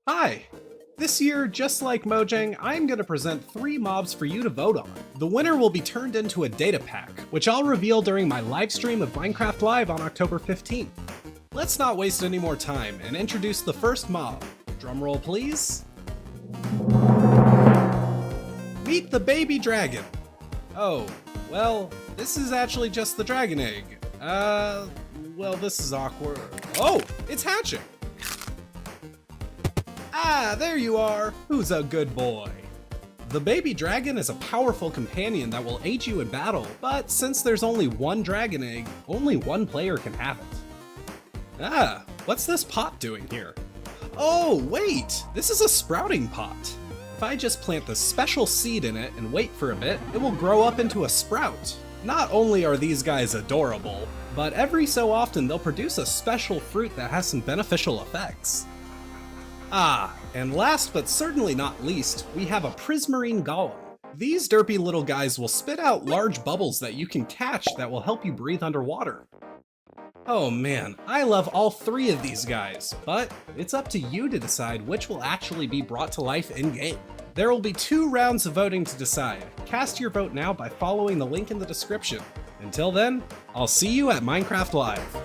Hi! This year, just like Mojang, I'm going to present 3 mobs for you to vote on. The winner will be turned into a data pack, which I'll reveal during my live stream of Minecraft Live on October 15th. Let's not waste any more time and introduce the first mob. Drumroll please. Meet the baby dragon. Oh, well, this is actually just the dragon egg. Well, this is awkward. Oh, it's hatching. Ah, there you are! Who's a good boy? The baby dragon is a powerful companion that will aid you in battle, but since there's only one dragon egg, only one player can have it. Ah, what's this pot doing here? Oh, wait! This is a sprouting pot. If I just plant the special seed in it and wait for a bit, it will grow up into a sprout. Not only are these guys adorable, but every so often they'll produce a special fruit that has some beneficial effects. Ah, and last but certainly not least, we have a prismarine golem. These derpy little guys will spit out large bubbles that you can catch that will help you breathe underwater. Oh man, I love all 3 of these guys, but it's up to you to decide which will actually be brought to life in-game. There will be 2 rounds of voting to decide. Cast your vote now by following the link in the description. Until then, I'll see you at Minecraft Live.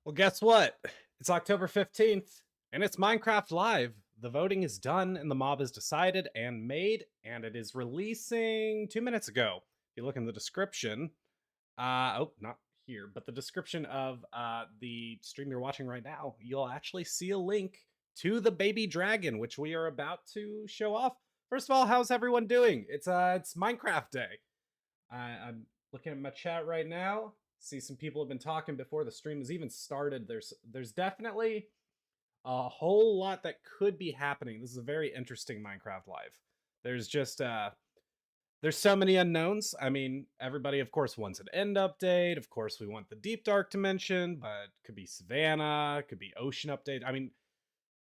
Well, guess what? It's October 15th, and it's Minecraft Live. The voting is done, and the mob is decided and made, and it is releasing 2 minutes ago. If you look in the description, oh, not here, but the description of the stream you're watching right now, you'll actually see a link to the baby dragon, which we are about to show off. First of all, how's everyone doing? It's Minecraft Day. I'm looking at my chat right now. See, some people have been talking before the stream has even started. There's definitely a whole lot that could be happening. This is a very interesting Minecraft Live. There's just there's so many unknowns. I mean, everybody of course wants an end update. Of course, we want the deep dark dimension, but it could be Savannah, it could be ocean update. I mean,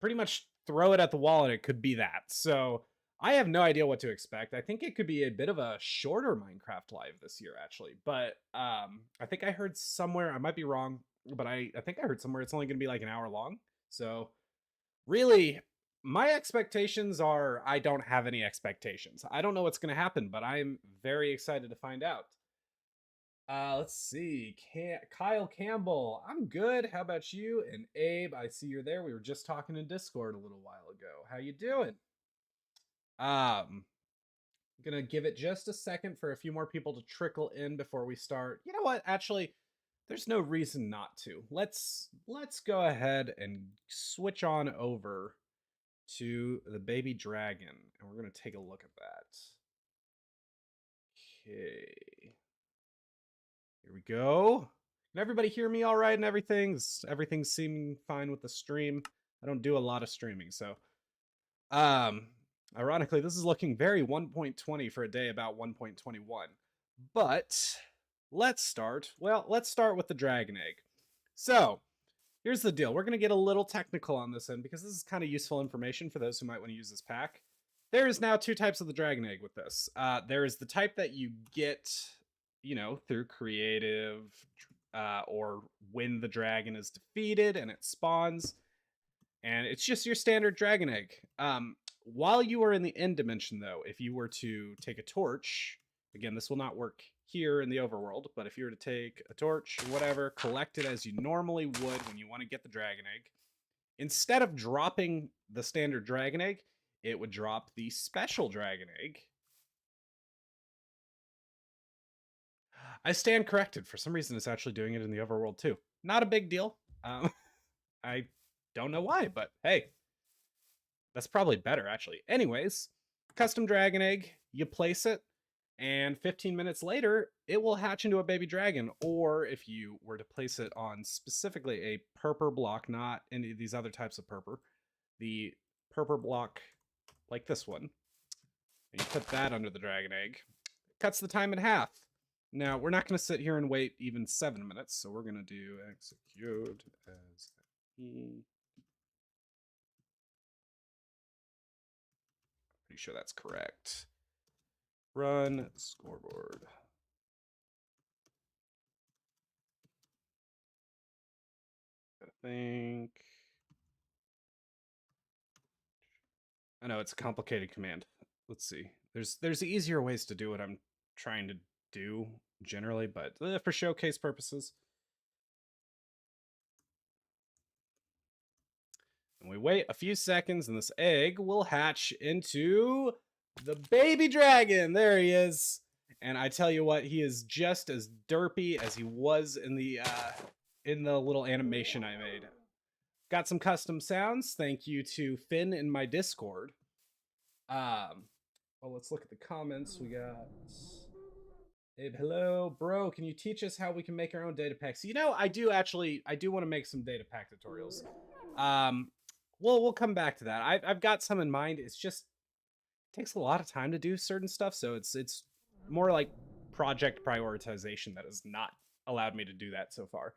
pretty much throw it at the wall and it could be that. So I have no idea what to expect. I think it could be a bit of a shorter Minecraft Live this year, actually. But I think I heard somewhere, I might be wrong, but I think I heard somewhere it's only going to be like an hour long. So really, my expectations are I don't have any expectations. I don't know what's going to happen, but I'm very excited to find out. Let's see. Kyle Campbell, I'm good. How about you? And Abe, I see you're there. We were just talking in Discord a little while ago. How you doing? I'm gonna give it just a second for a few more people to trickle in before we start. You know what? Actually, there's no reason not to. Let's go ahead and switch on over to the baby dragon, and we're gonna take a look at that. Okay. Here we go. Can everybody hear me all right and everything's seeming fine with the stream? I don't do a lot of streaming, so um ironically this is looking very 1.20 for a day about 1.21. But let's start. Well, let's start with the dragon egg. So, here's the deal. We're going to get a little technical on this end because this is kind of useful information for those who might want to use this pack. There is now 2 types of the dragon egg with this. There is the type that you get, through creative, or when the dragon is defeated and it spawns, and it's just your standard dragon egg. While you are in the end dimension, though, if you were to take a torch, again, this will not work here in the overworld, but if you were to take a torch, whatever, collect it as you normally would when you want to get the dragon egg, instead of dropping the standard dragon egg, it would drop the special dragon egg. I stand corrected. For some reason, it's actually doing it in the overworld too. Not a big deal. I don't know why, but hey, that's probably better, actually. Anyways, custom dragon egg, you place it, and 15 minutes later, it will hatch into a baby dragon. Or if you were to place it on specifically a purple block, not any of these other types of purple, the purple block like this one, and you put that under the dragon egg, it cuts the time in half. Now, we're not going to sit here and wait even 7 minutes, so we're going to do execute as e. Pretty sure that's correct. Run scoreboard. think. I know it's a complicated command. Let's see. There's easier ways to do what I'm trying to do generally, but for showcase purposes. And we wait a few seconds, and this egg will hatch into the baby dragon. There he is. And I tell you what, he is just as derpy as he was in the little animation I made. Got some custom sounds. Thank you to Finn in my Discord. Well, let's look at the comments. We got Abe, hello, bro. Can you teach us how we can make our own data packs? You know, I do want to make some data pack tutorials. We'll come back to that. I've got some in mind. It's just takes a lot of time to do certain stuff, so it's more like project prioritization that has not allowed me to do that so far.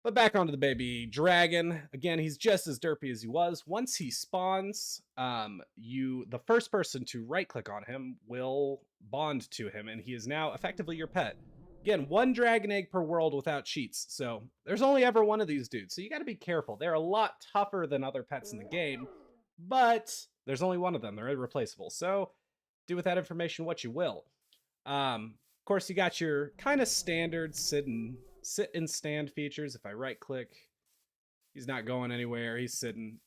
But back onto the baby dragon. Again, he's just as derpy as he was. Once he spawns, the first person to right-click on him will bond to him, and he is now effectively your pet. Again, 1 dragon egg per world without cheats. So there's only ever one of these dudes. So you got to be careful. They're a lot tougher than other pets in the game, but there's only one of them. They're irreplaceable. So do with that information what you will. Of course, you got your kind of standard sit and stand features. If I right click, he's not going anywhere. He's sitting.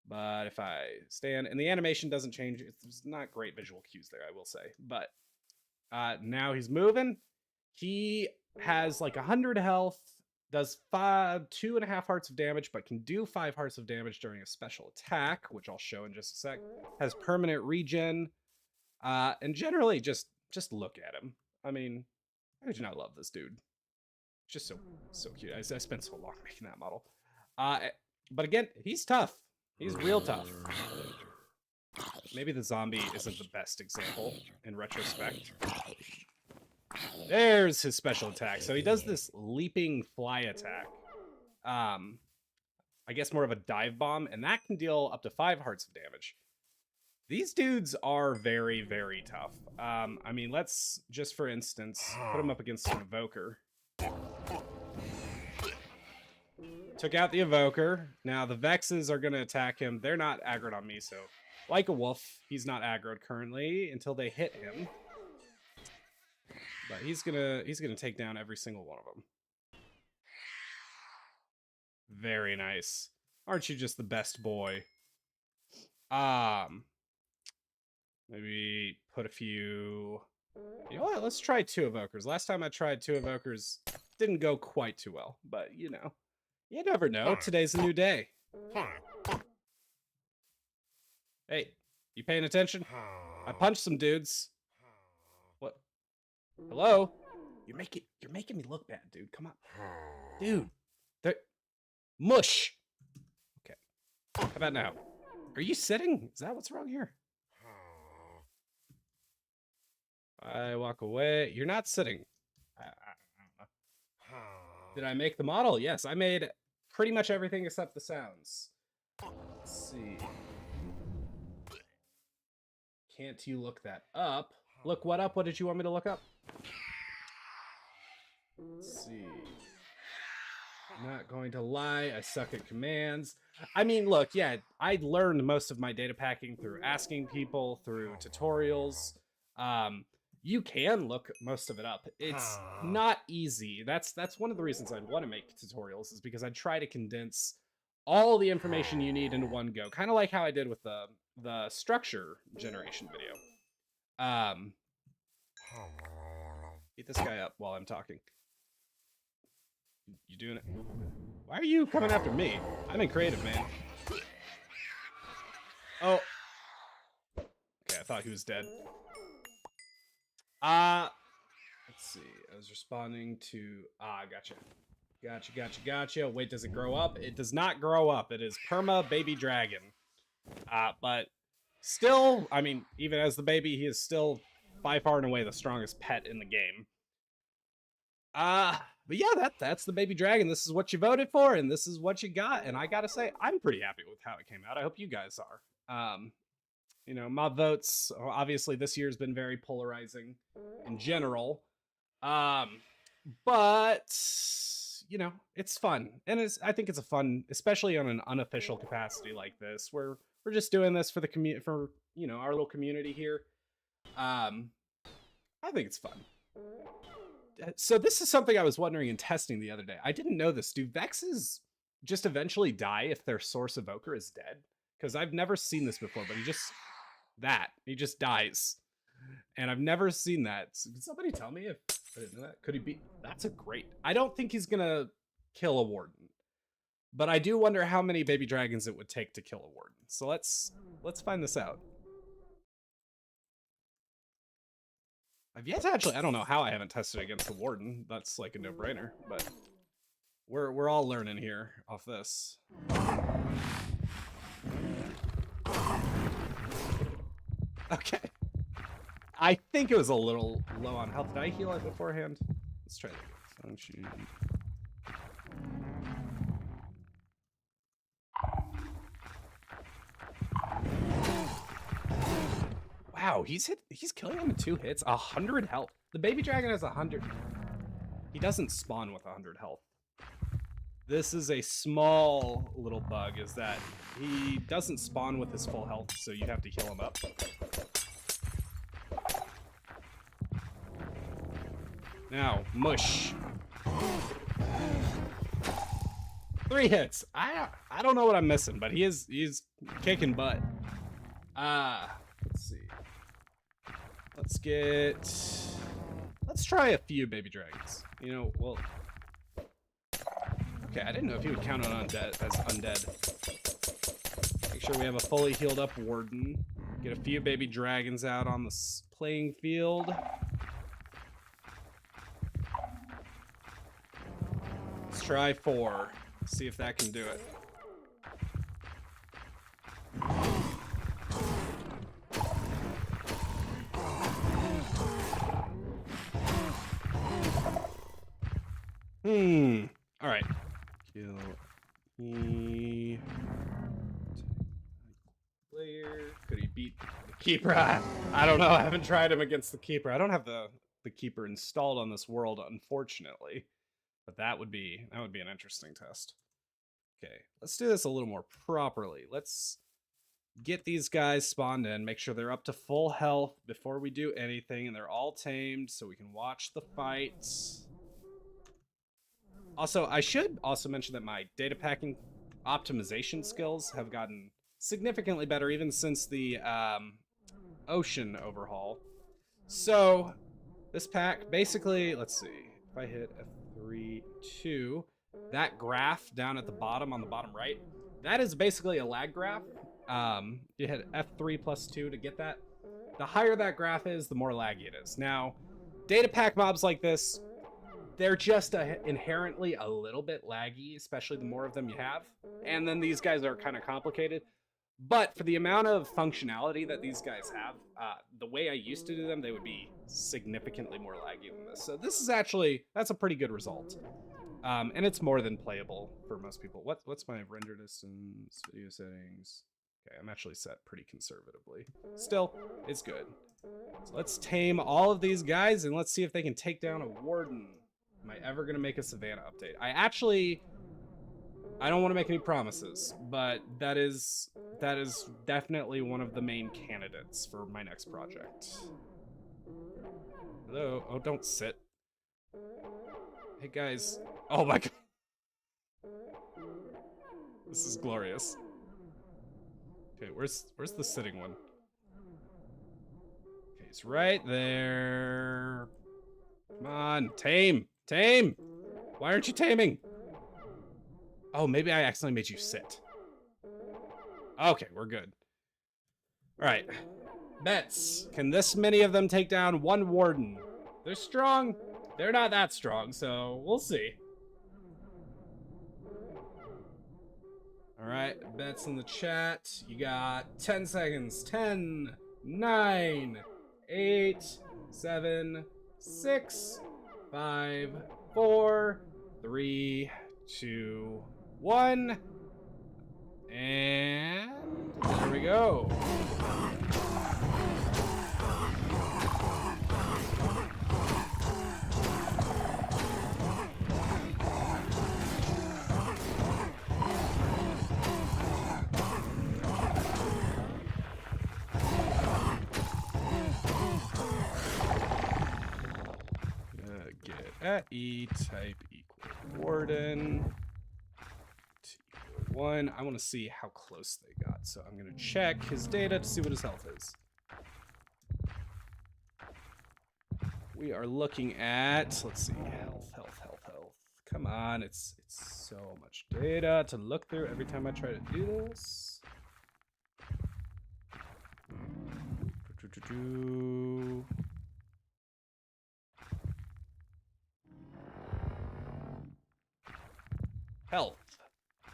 But if I stand, and the animation doesn't change, it's not great visual cues there, I will say. But now he's moving. He has like 100 health, does 2.5 hearts of damage, but can do 5 hearts of damage during a special attack, which I'll show in just a sec. Has permanent regen, and generally just look at him. I mean, how could you not love this dude? Just so cute. I spent so long making that model. But again, he's tough. He's real tough. Maybe the zombie isn't the best example in retrospect. There's his special attack. So he does this leaping fly attack. I guess more of a dive bomb, and that can deal up to 5 hearts of damage. These dudes are very, very tough. I mean, let's just, for instance, put him up against an evoker. Took out the evoker. Now the Vexes are going to attack him. They're not aggroed on me, so like a wolf, he's not aggroed currently until they hit him. But he's gonna take down every single one of them. Very nice. Aren't you just the best boy? Maybe put a few. You know what? Let's try 2 evokers. Last time I tried 2 evokers, didn't go quite too well. But you know, you never know. Today's a new day. Hey, you paying attention? I punched some dudes. What? Hello? You're making me look bad, dude. Come on. Dude. Mush. Okay. How about now? Are you sitting? Is that what's wrong here? I walk away. You're not sitting. I don't know. Did I make the model? Yes, I made pretty much everything except the sounds. Let's see. Can't you look that up? Look what up? What did you want me to look up? Let's see. Not going to lie, I suck at commands. I mean, look, yeah, I learned most of my data packing through asking people, through tutorials. You can look most of it up. It's not easy. That's one of the reasons I'd want to make tutorials, is because I'd try to condense all the information you need into one go. Kind of like how I did with the structure generation video. Eat this guy up while I'm talking. You doing it? Why are you coming after me? I'm in creative, man. Oh. Okay, I thought he was dead. Let's see. I was responding to... Gotcha. Wait, does it grow up? It does not grow up. It is perma baby dragon. But still, I mean, even as the baby, he is still by far and away the strongest pet in the game. But yeah, that's the baby dragon. This is what you voted for, and this is what you got. And I gotta say, I'm pretty happy with how it came out. I hope you guys are. You know, my votes, obviously this year's been very polarizing in general. But you know, it's fun. And I think it's a fun, especially on an unofficial capacity like this, where we're just doing this for the community, for, you know, our little community here. I think it's fun. So this is something I was wondering in testing the other day. I didn't know this. Do Vexes just eventually die if their source evoker is dead? Because I've never seen this before, but he just dies. And I've never seen that. So can somebody tell me if I didn't know that? Could he be? That's a great. I don't think he's gonna kill a warden, but I do wonder how many baby dragons it would take to kill a warden. So let's find this out. I've yet to actually. I don't know how I haven't tested against the warden. That's like a no-brainer, but we're all learning here off this. Okay. I think it was a little low on health. Did I heal it beforehand? Let's try that. Function. Wow, he's killing him in 2 hits. 100 health. The baby dragon has 100. He doesn't spawn with 100 health. This is a small little bug, is that he doesn't spawn with his full health, so you have to heal him up. Now, mush. 3 hits. I don't know what I'm missing, but he's kicking butt. Let's see. Let's try a few baby dragons. You know, well. Okay, I didn't know if he would count on undead as undead. Make sure we have a fully healed up warden. Get a few baby dragons out on the playing field. Let's try 4. See if that can do it. All right. Kill he. Player. Could he beat the keeper? I don't know. I haven't tried him against the keeper. I don't have the keeper installed on this world, unfortunately. But that would be an interesting test. Okay, let's do this a little more properly. Let's get these guys spawned in, make sure they're up to full health before we do anything, and they're all tamed so we can watch the fights. Also, I should also mention that my data packing optimization skills have gotten significantly better even since the ocean overhaul. So this pack basically, let's see, if I hit F3, 2, that graph down at the bottom on the bottom right, that is basically a lag graph. You hit F3 plus 2 to get that. The higher that graph is, the more laggy it is. Now, data pack mobs like this, they're just inherently a little bit laggy, especially the more of them you have. And then these guys are kind of complicated. But for the amount of functionality that these guys have, the way I used to do them, they would be significantly more laggy than this. So this is actually, that's a pretty good result. And it's more than playable for most people. What's my render distance, video settings? Okay, I'm actually set pretty conservatively. Still, it's good. So let's tame all of these guys and let's see if they can take down a warden. Am I ever gonna make a Savannah update? I don't want to make any promises, but that is definitely one of the main candidates for my next project. Hello? Oh, don't sit. Hey guys. Oh my god. This is glorious. Okay, where's the sitting one? Okay, it's right there. Come on, tame! Tame! Why aren't you taming? Oh, maybe I accidentally made you sit. Okay, we're good. All right. Bets. Can this many of them take down one warden? They're strong. They're not that strong, so we'll see. All right, bets in the chat. You got 10 seconds. 10, 9, 8, 7, 6, 5, 4, 3, 2, 1. And there we go. it at E, type equal warden. Equal 1. I want to see how close they got, so I'm going to check his data to see what his health is. We are looking at, let's see, health. Come on, it's so much data to look through every time I try to do this. Health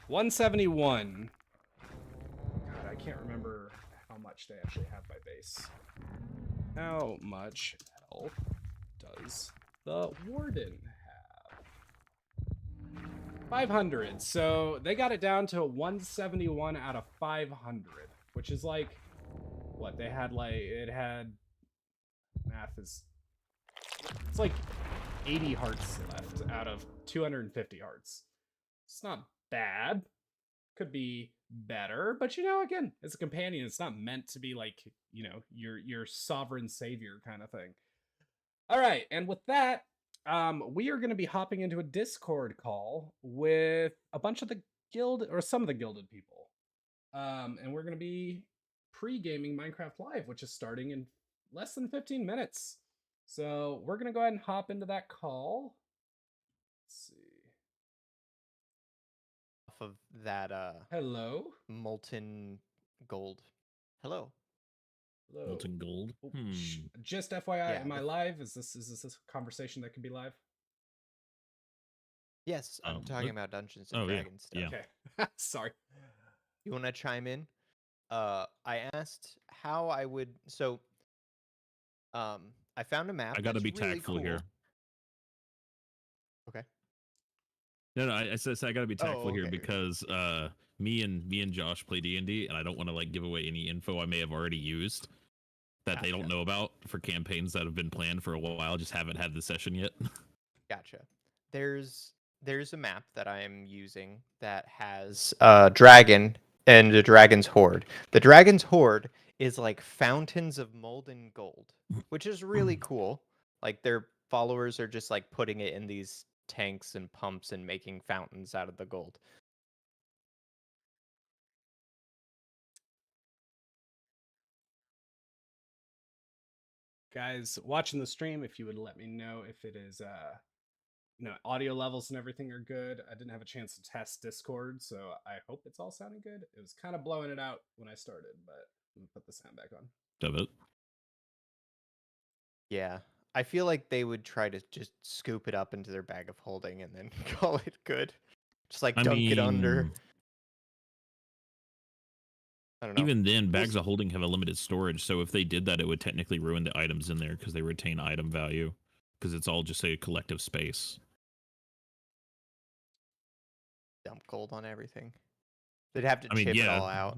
171. God, I can't remember how much they actually have by base. How much health does the warden have? 500. So they got it down to 171 out of 500, which is like what they had. Like it had math is it's like 80 hearts left out of 250 hearts. It's not bad. Could be better, but you know, again, as a companion, it's not meant to be like, you know, your sovereign savior kind of thing. All right, and with that, we are going to be hopping into a Discord call with a bunch of the guild or some of the gilded people, and we're going to be pre-gaming Minecraft Live, which is starting in less than 15 minutes. So we're going to go ahead and hop into that call. Let's see. Of that Hello. molten gold. Hello. Molten gold. Just FYI, Yeah, am I live? Is this a conversation that can be live? Yes, I'm talking about Dungeons and Dragons stuff. Yeah. Okay. Sorry. You want to chime in? I asked how I would. So, I found a map. I gotta that's be really tactful cool. here. Okay. No, I said I gotta be tactful here okay. because me and Josh play D&D, and I don't want to like give away any info I may have already used that they don't know about for campaigns that have been planned for a while. Just haven't had the session yet. Gotcha. There's a map that I am using that has a dragon and a dragon's horde. The dragon's horde is like fountains of molten gold, which is really cool. Like their followers are just like putting it in these tanks and pumps and making fountains out of the gold. Guys watching the stream, if you would let me know if it is audio levels and everything are good. I didn't have a chance to test Discord, so I hope it's all sounding good. It was kind of blowing it out when I started, but let me put the sound back on. Of it. Yeah. I feel like they would try to just scoop it up into their bag of holding and then call it good. Just like dunk it under. I don't know. Even then, bags of holding have a limited storage, so if they did that, it would technically ruin the items in there because they retain item value because it's all just a collective space. Dump gold on everything. They'd have to chip it all out.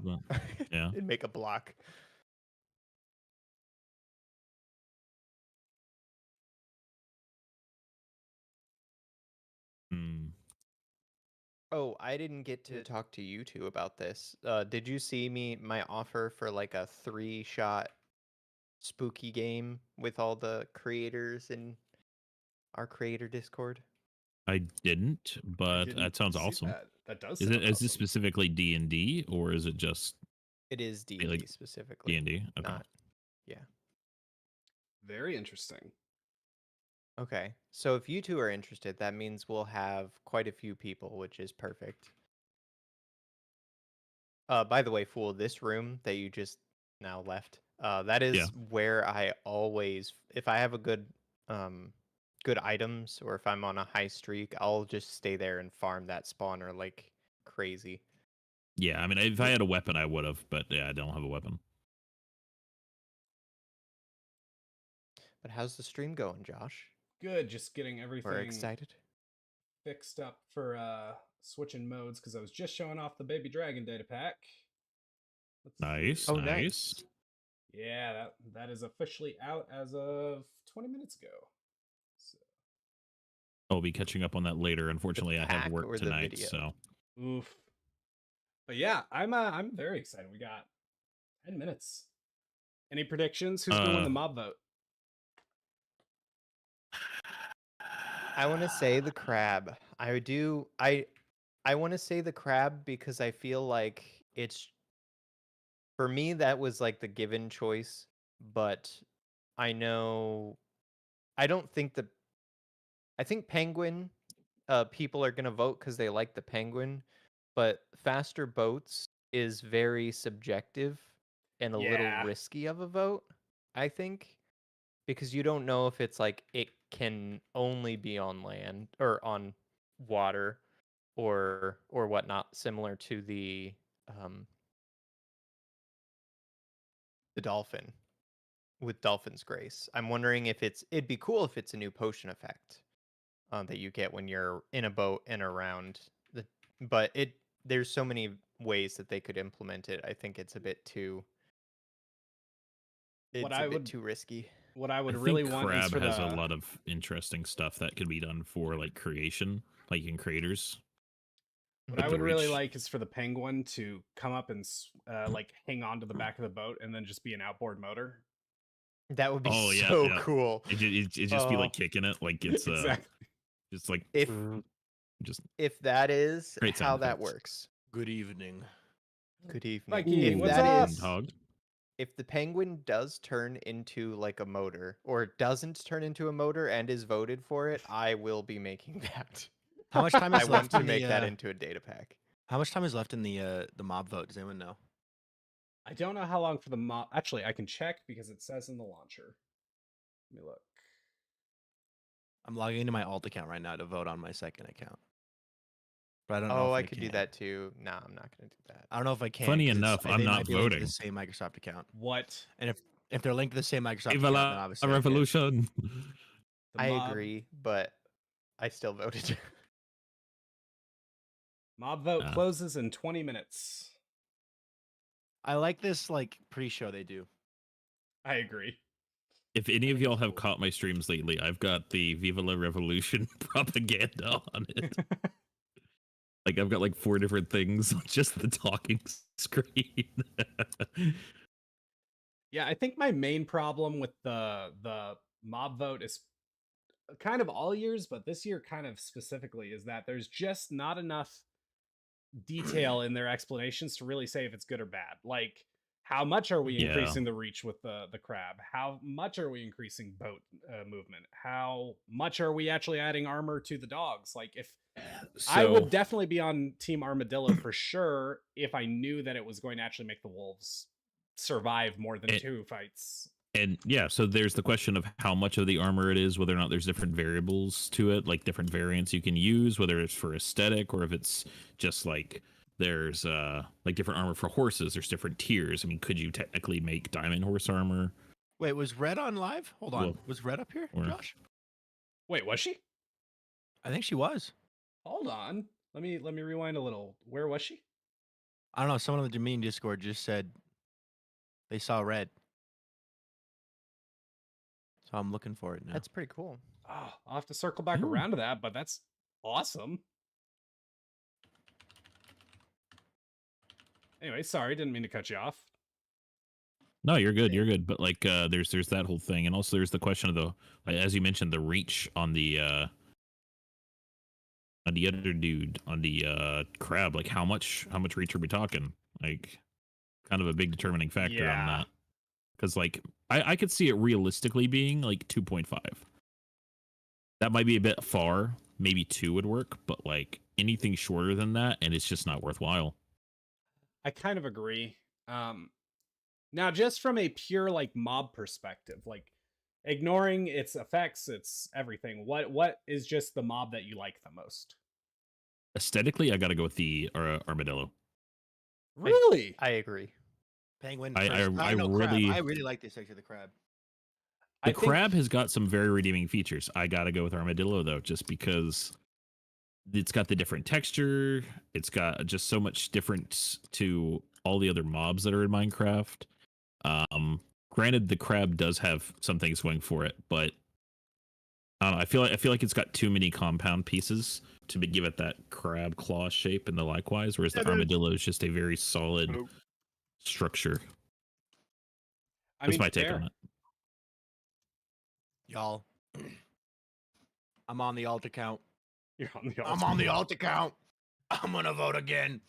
Yeah. And make a block. Oh, I didn't get to talk to you two about this. Did you see my offer for like a 3-shot spooky game with all the creators in our creator Discord? I didn't, but that sounds awesome. That does. Is this specifically D&D or is it just? It is D&D like specifically. D&D. Okay. Yeah. Very interesting. Okay, so if you two are interested, that means we'll have quite a few people, which is perfect. By the way, Fool, this room that you just now left, that is where I always, if I have a good items or if I'm on a high streak, I'll just stay there and farm that spawner like crazy. Yeah, I mean, if I had a weapon, I would have, but yeah, I don't have a weapon. But how's the stream going, Josh? Good, just getting everything We're excited. Fixed up for switching modes because I was just showing off the baby dragon data pack. Nice. Nice. Yeah, that is officially out as of 20 minutes ago. So. I'll be catching up on that later. Unfortunately, I have work tonight, so. Oof. But yeah, I'm very excited. We got 10 minutes. Any predictions? Who's going to win the mob vote? I want to say the crab. I do. I want to say the crab because I feel like it's for me that was like the given choice, but I know I don't think I think penguin people are going to vote cuz they like the penguin, but faster boats is very subjective and a little Yeah. risky of a vote, I think, because you don't know if it's like it can only be on land or on water or whatnot, similar to um, the dolphin with Dolphin's Grace. I'm wondering if it'd be cool if it's a new potion effect that you get when you're in a boat and around the, but there's so many ways that they could implement it. I think it's a bit too What it's a I bit would too risky. what I I would really think want is Crab for has a the lot of interesting stuff that could be done for like creation, like in creators. what With I the would really reach. like is for the penguin to come up and like hang on to the back of the boat and then just be an outboard motor. That would be Oh yeah, so yeah. cool. It just be Oh, like kicking it, like it's Exactly. just like if just if that is great sound how that effects. works. Good evening. Good evening. Mikey, If what's that up? is Hogged. if the penguin does turn into like a motor or doesn't turn into a motor and is voted for it, I will be making that. How much time I is want left to in make the that into a data pack. How much time is left in the mob vote? Does anyone know? I don't know how long for the mob. Actually, I can check because it says in the launcher. Let me look. I'm logging into my alt account right now to vote on my second account. But I don't know Oh, if I could do that too. No, I'm not gonna do that. I don't know if I can. Funny 'cause enough, I'm they not might be linked to voting. the same Microsoft account. What? And if they're linked to the same Microsoft Viva account, then la obviously I can't. revolution. The I mob, agree, but I still voted. Mob vote Ah. closes in 20 minutes. I like this like pre-show they do. I agree. If any I of think y'all it's have cool. caught my streams lately, I've got the Viva la Revolution propaganda on it. Like I've got like 4 different things on just the talking screen. Yeah, I think my main problem with the mob vote is kind of all years, but this year kind of specifically is that there's just not enough detail in their explanations to really say if it's good or bad. Like how much are we Yeah. increasing the reach with the crab? How much are we increasing boat movement? How much are we actually adding armor to the dogs? Like if I would definitely be on Team Armadillo for sure if I knew that it was going to actually make the wolves survive more than 2 fights. And yeah, so there's the question of how much of the armor it is, whether or not there's different variables to it, like different variants you can use, whether it's for aesthetic or if it's just like there's like different armor for horses. There's different tiers. I mean, could you technically make diamond horse armor? Wait, was Red on live? Hold on. Well, was Red up here, or- Josh? Wait, was she? I think she was. Hold on. Let me rewind a little. Where was she? I don't know. Someone on the Dominion Discord just said they saw Red. So I'm looking for it now. That's pretty cool. Oh, I'll have to circle back Ooh. around to that, but that's awesome. Anyway, sorry, didn't mean to cut you off. No, you're good. You're good. But like, there's that whole thing, and also there's the question of the, like, as you mentioned, the reach on the other dude on the crab. Like, how much reach are we talking? Like, kind of a big determining factor on Yeah. that. Because like, I could see it realistically being like 2.5. That might be a bit far. Maybe 2 would work, but like anything shorter than that, and it's just not worthwhile. I kind of agree. Now, just from a pure like mob perspective, like ignoring its effects, its everything, what is just the mob that you like the most? Aesthetically, I got to go with the armadillo. Really? I agree. Penguin. I first. I know really- crab. I really like this section of the crab. The I think- crab has got some very redeeming features. I got to go with armadillo though, just because it's got the different texture. It's got just so much difference to all the other mobs that are in Minecraft. Granted, the crab does have some things going for it, but I don't know, I feel like it's got too many compound pieces to give it that crab claw shape and the likewise, whereas the armadillo is just a very solid structure. I That's mean, my take fair. on it. Y'all. I'm on the alt account. You're on the I'm on the alt account. I'm gonna vote again.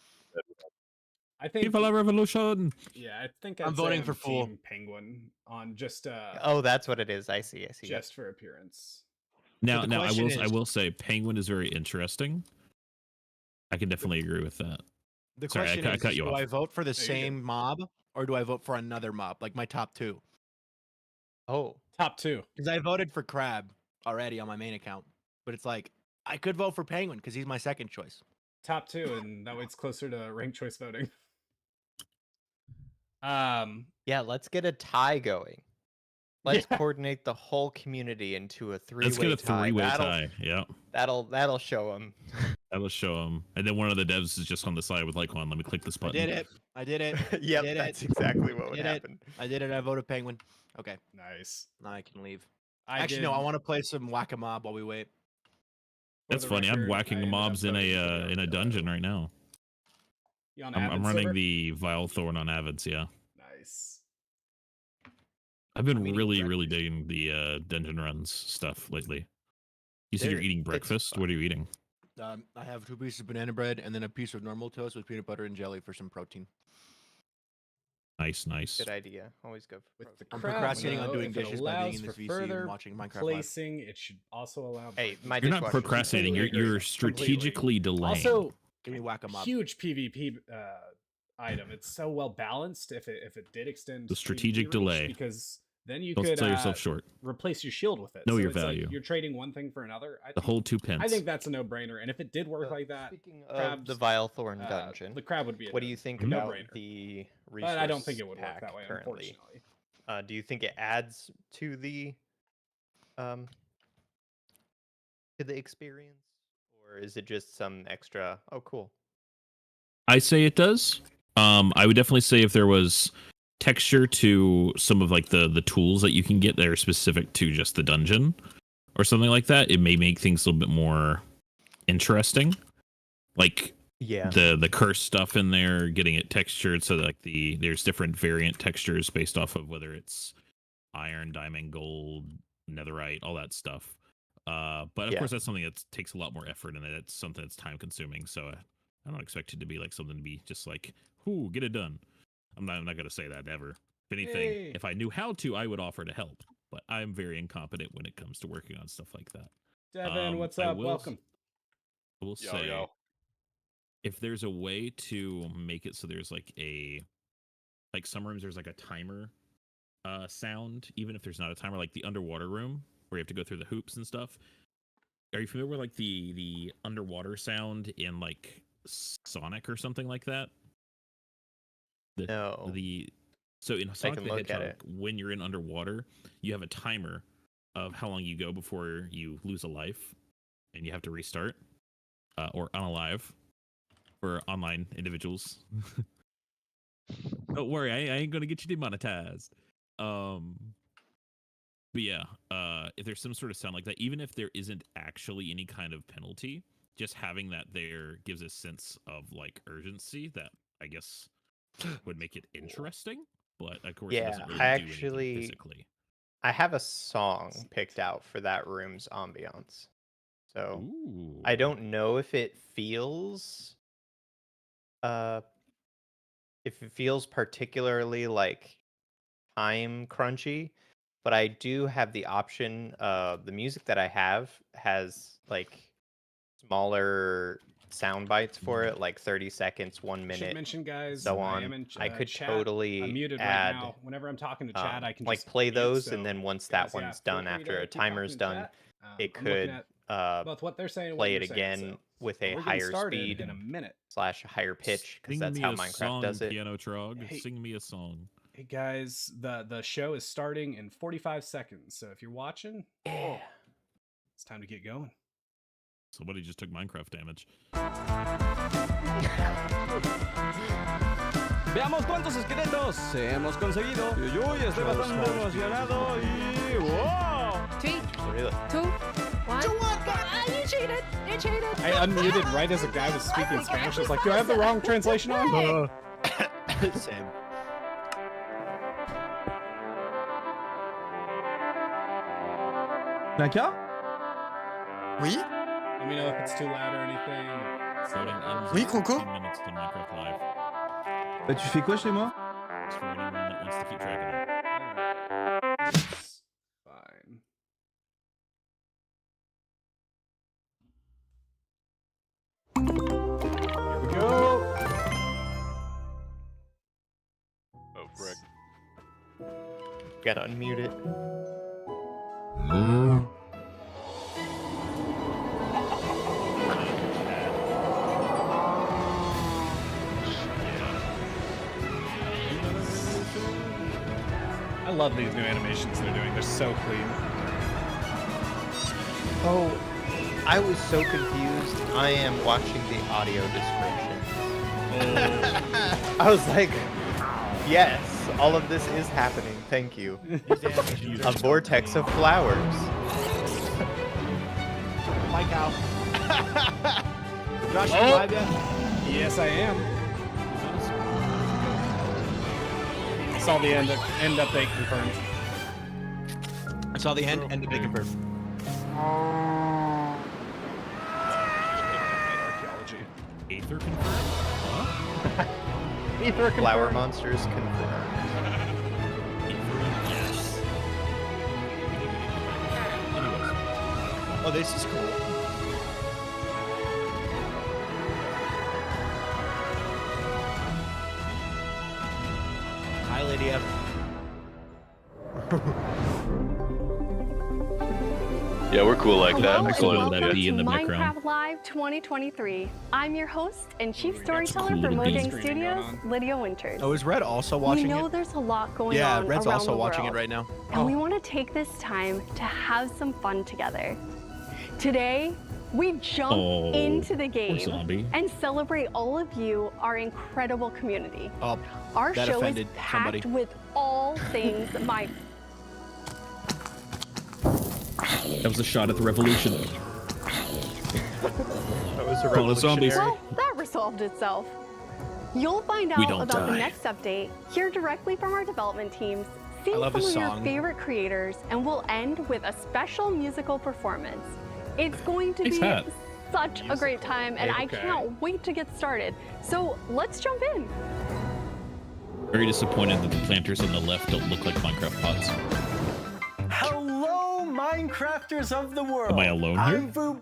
I think. Viva la revolution! Yeah, I think I'm I'd voting say for fool. Team Penguin on just Oh, that's what it is. I see. Yep. just for appearance. Now, the now I question will I is- will say Penguin is very interesting. I can definitely agree with that. The Sorry, question I is, cut you do off. I vote for the No, you're good. same mob or do I vote for another mob, like my top two? Oh, Top 2. Because I voted for Crab already on my main account, but it's like I could vote for Penguin because he's my second choice. Top 2, and that way it's closer to ranked choice voting. yeah. Let's get a tie going. Let's Yeah. coordinate the whole community into a three-way Let's get a tie. three-way tie. Yeah, That'll show them. that'll show them. And then one of the devs is just on the side with like, "On, let me click this I button." did it. I did it. Yep, did that's it. exactly what would Did it. happen. I did it. I voted Penguin. Okay, Nice. now I can leave. I Actually, did, no. I want to play some whack-a-mob while we wait. for That's the funny. I'm record, I whacking ended up mobs in voting for a the in a Armadillo. dungeon right now. You on I'm Avid running server? the Vile Thorn on Avids. Yeah, Nice. I've been I'm eating really breakfast. digging the dungeon runs stuff lately. You said you're Dude, eating it's breakfast. fun. What are you eating? I have 2 pieces of banana bread and then a piece of normal toast with peanut butter and jelly for some protein. Nice, nice. Good idea. Always go. For With the I'm crowd, procrastinating on though, doing if it dishes by being allows in this for VC further and watching Minecraft Live. placing, it should also allow. Hey, my You're not dishwasher's procrastinating. You're Completely agree. strategically delaying. Also, Give me whack-a-mob. huge PvP item. It's so well balanced. If it did extend The PvP strategic reach, delay. because then you Don't could sell yourself short. replace your shield with it. Know so your it's like value. you're trading one thing for another. The whole 2 pence. I think that's a no-brainer. And if it did work like that, Speaking of crabs, the Vile Thorn dungeon, the crab would be. what do you think a about no-brainer. the resource But I don't think it would work pack that way, currently? unfortunately. Do you think it adds to the experience, or is it just some extra? Oh, cool. I say it does. I would definitely say if there was texture to some of like the tools that you can get that are specific to just the dungeon or something like that, it may make things a little bit more interesting. Like Yeah. the curse stuff in there, getting it textured so that like there's different variant textures based off of whether it's iron, diamond, gold, netherite, all that stuff. But of Yeah. course that's something that takes a lot more effort and it's something that's time consuming. So I don't expect it to be like something to be just like, "Ooh, get it done." I'm not gonna say that ever. If anything, Yay. if I knew how to, I would offer to help. But I'm very incompetent when it comes to working on stuff like that. Devin, what's I up? will Welcome. I will say, if there's a way to make it so there's like some rooms there's like a timer sound, even if there's not a timer, like the underwater room where you have to go through the hoops and stuff. Are you familiar with like the underwater sound in like Sonic or something like that? No. So in Sonic can the look at Hedgehog, it. when you're in underwater, you have a timer of how long you go before you lose a life, and you have to restart or unalive for online individuals. Don't worry, I ain't gonna get you demonetized. But yeah, if there's some sort of sound like that, even if there isn't actually any kind of penalty, just having that there gives a sense of like urgency that I guess would make it interesting. But of course, it Yeah, doesn't really I do anything actually- physically. I have a song picked out for that room's ambiance. So Ooh. I don't know if it feels particularly like time crunchy, but I do have the option. The music that I have has like smaller sound bites for it, like 30 seconds, 1 Should minute, mention, guys, so I on. am in I could chat. totally I'm muted add right now. Whenever I'm talking to chat, I can like just play mute, those, so and then once guys, that one's feel done, free after to a keep talking timer's in done, chat. it I'm looking could at both what they're saying and play what it you're saying, again so with a we're getting higher started speed in a minute. / a higher pitch, because Sing that's me how a Minecraft song, does it. Piano Trog. Hey. Sing me a song. Hey guys, the show is starting in 45 seconds, so if you're watching, Yeah. it's time to get going. Somebody just took Minecraft damage. Veamos cuántos esqueletos hemos conseguido. Uy, estoy bastante emocionado y ¡wow! 3, Really? 2, 1. You cheated! You cheated! I unmuted right as a guy was speaking Spanish. I was like, do I have the wrong translation on? Same. D'accord? Oui? Let me know if it's too loud or anything. Voting ends Oui, in Coco? 15 minutes on Minecraft Live. Bah, tu fais quoi chez moi? Just for anyone that wants to keep track of that. Alright. It's fine. Here we go. Oh, frick. Gotta unmute it. I love these new animations they're doing. They're so clean. Oh, I was so confused. I am watching the audio description. I was like, yes, all of this is happening. Thank you. A vortex of flowers. My cow. Josh, you live yet? Yes, I am. Saw the end update confirmed. I saw the end of it confirmed. Archaeology. Aether confirmed? Huh? Ether Flower monsters confirmed. Aether, yes. Anyways, Oh, this is cool. Hi, Lady F. Yeah, we're cool like that. Hello I and call it welcome that to bee in the background. Minecraft Live 2023. I'm your host and chief storyteller cool for little bee Mojang screaming Studios, going on. Lydia Winters. Oh, is Red also We watching know it? there's a lot going Yeah, on Red's around also the watching it world, right now. and we want to take this time to have some fun together. Today, we jump Oh, into the poor game zombie. and celebrate all of you, our incredible community. Oh, Our that show is offended packed somebody. with all things Minecraft. that was a shot at the revolution. That was a Call the zombies. revolutionary. Well, that resolved itself. You'll find We out don't about the die. next update, hear directly from our development teams, see I some love of this your song. favorite creators, and we'll end with a special musical performance. It's going to Nice be hat. such a great time, and I Okay. can't wait to get started. So let's jump in. Very disappointed that the planters on the left don't look like Minecraft pots. Hello, Minecrafters of the world. Am I alone here? I'm Boo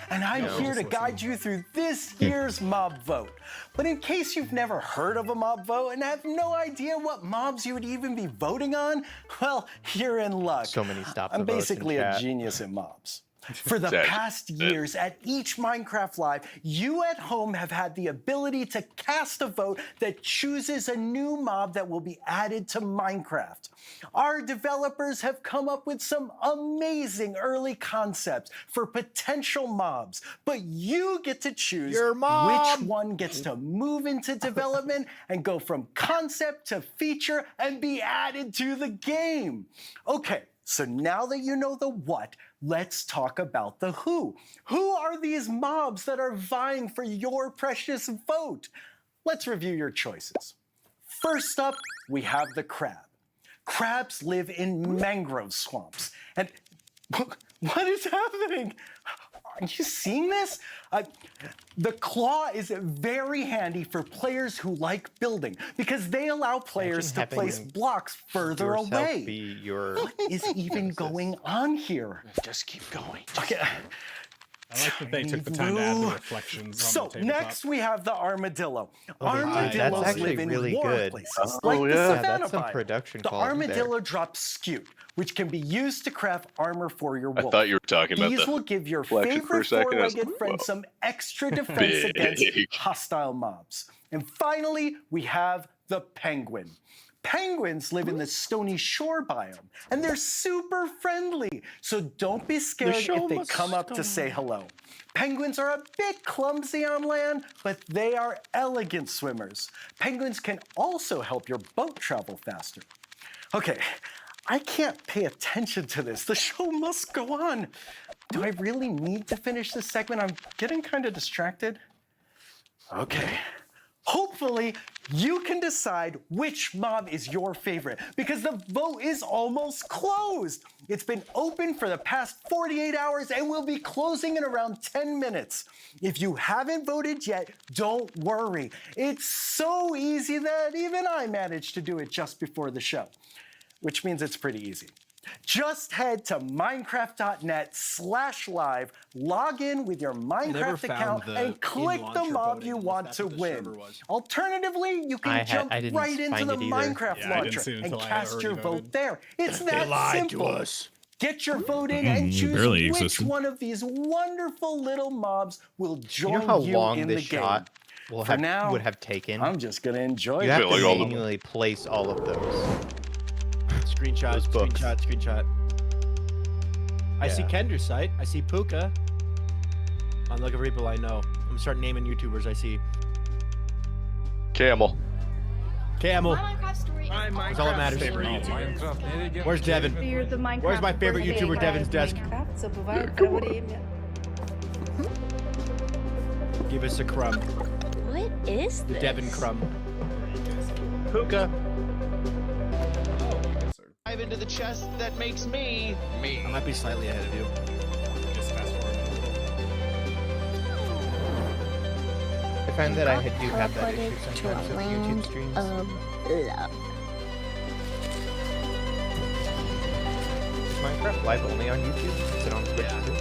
and I'm here to guide you through this year's mob vote. But in case you've never heard of a mob vote and have no idea what mobs you would even be voting on, well, you're in luck. So many stop I'm the votes in basically a chat. genius at mobs. For the Exactly. past years, at each Minecraft Live, you at home have had the ability to cast a vote that chooses a new mob that will be added to Minecraft. Our developers have come up with some amazing early concepts for potential mobs, but you get to choose Your mom! which one gets to move into development and go from concept to feature and be added to the game. Okay. So now that you know the what, let's talk about the who. Who are these mobs that are vying for your precious vote? Let's review your choices. First up, we have the crab. Crabs live in mangrove swamps. And what is happening? Are you seeing this? The claw is very handy for players who like building because they allow players to having place blocks further Yourself away. be your What is even going on here? Just keep going. Okay. I like that they took the time to add the Blue. reflections So on the tabletop. next we have the armadillo. That's Armadillos actually live in really warm good. places, Oh, like the yeah. Yeah, savannah that's some biome. production The quality there. armadillo drops scute, which can be used to craft armor for your I wolf. thought you were talking about These the will give your reflection for a favorite second. I was four-legged like, friend whoa. some extra defense against Big. hostile mobs. And finally, we have the penguin. Penguins live in the stony shore biome, and they're super friendly, so don't be scared show if they must come up to say hello. Penguins are a bit clumsy on land, but they are elegant swimmers. Penguins can also help your boat travel faster. Okay, I can't pay attention to this. The show must go on. Do I really need to finish this segment? I'm getting kind of distracted. Okay. Hopefully, you can decide which mob is your favorite because the vote is almost closed. It's been open for the past 48 hours and will be closing in around 10 minutes. If you haven't voted yet, don't worry. It's so easy that even I managed to do it just before the show, which means it's pretty easy. Just head to minecraft.net/live, log in with your Minecraft account, and click the mob you want to win. Alternatively, you can jump I didn't right into find the it either. Minecraft Yeah, I didn't launcher see it and until I cast your already vote voted. there. It's They that lied to simple. us. Get your vote in and You choose barely which existed. one of these wonderful little mobs will Do you join know how you long in this the game. shot will For have, now, would have taken? I'm just gonna enjoy You it. have Like to all of them. manually place all of those. Screenshot, Those books. screenshot. I see Yeah. Kendra's site. I see Puka. I'm looking for people I know. I'm gonna start naming YouTubers I see. Camel. Camel. My That's all that matters. Favorite YouTuber. Where's Devin? You're the Minecraft Where's my favorite birthday YouTuber, guy. Devin's desk? Give us a crumb. What is The this? Devin crumb. Puka. Dive into the chest that makes me me. I might be slightly ahead of you. Just fast forward a little. I find that I do have that issue Teleported to a sometimes with YouTube land streams. of love. Is Minecraft live only on YouTube? Is it on Twitch too?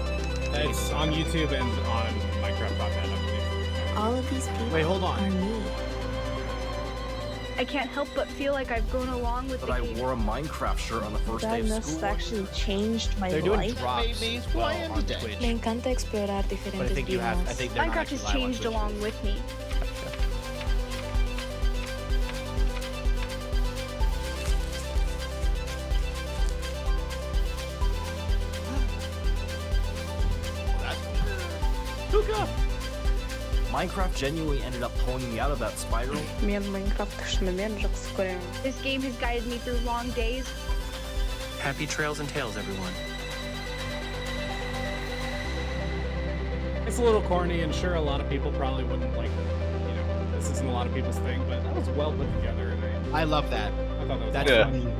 It's on YouTube and on Minecraft.net, I believe. All of these people Wait, hold on. are me. I can't help but feel like I've grown along with the game. a Minecraft shirt on the first That must actually changed my They're doing life. drops Made me as well quiet on today. Twitch. Me encanta explorar But I diferentes think you have. I biomas. think they're not Minecraft actually has live on changed Twitch. along with me. Puka. Minecraft genuinely ended up pulling me out of that spiral. This game has guided me through long days. Happy trails and tales, everyone. It's a little corny, and sure, a lot of people probably wouldn't like, this isn't a lot of people's thing, but that was well put together, and I love that. I thought that was That's Yeah. awesome.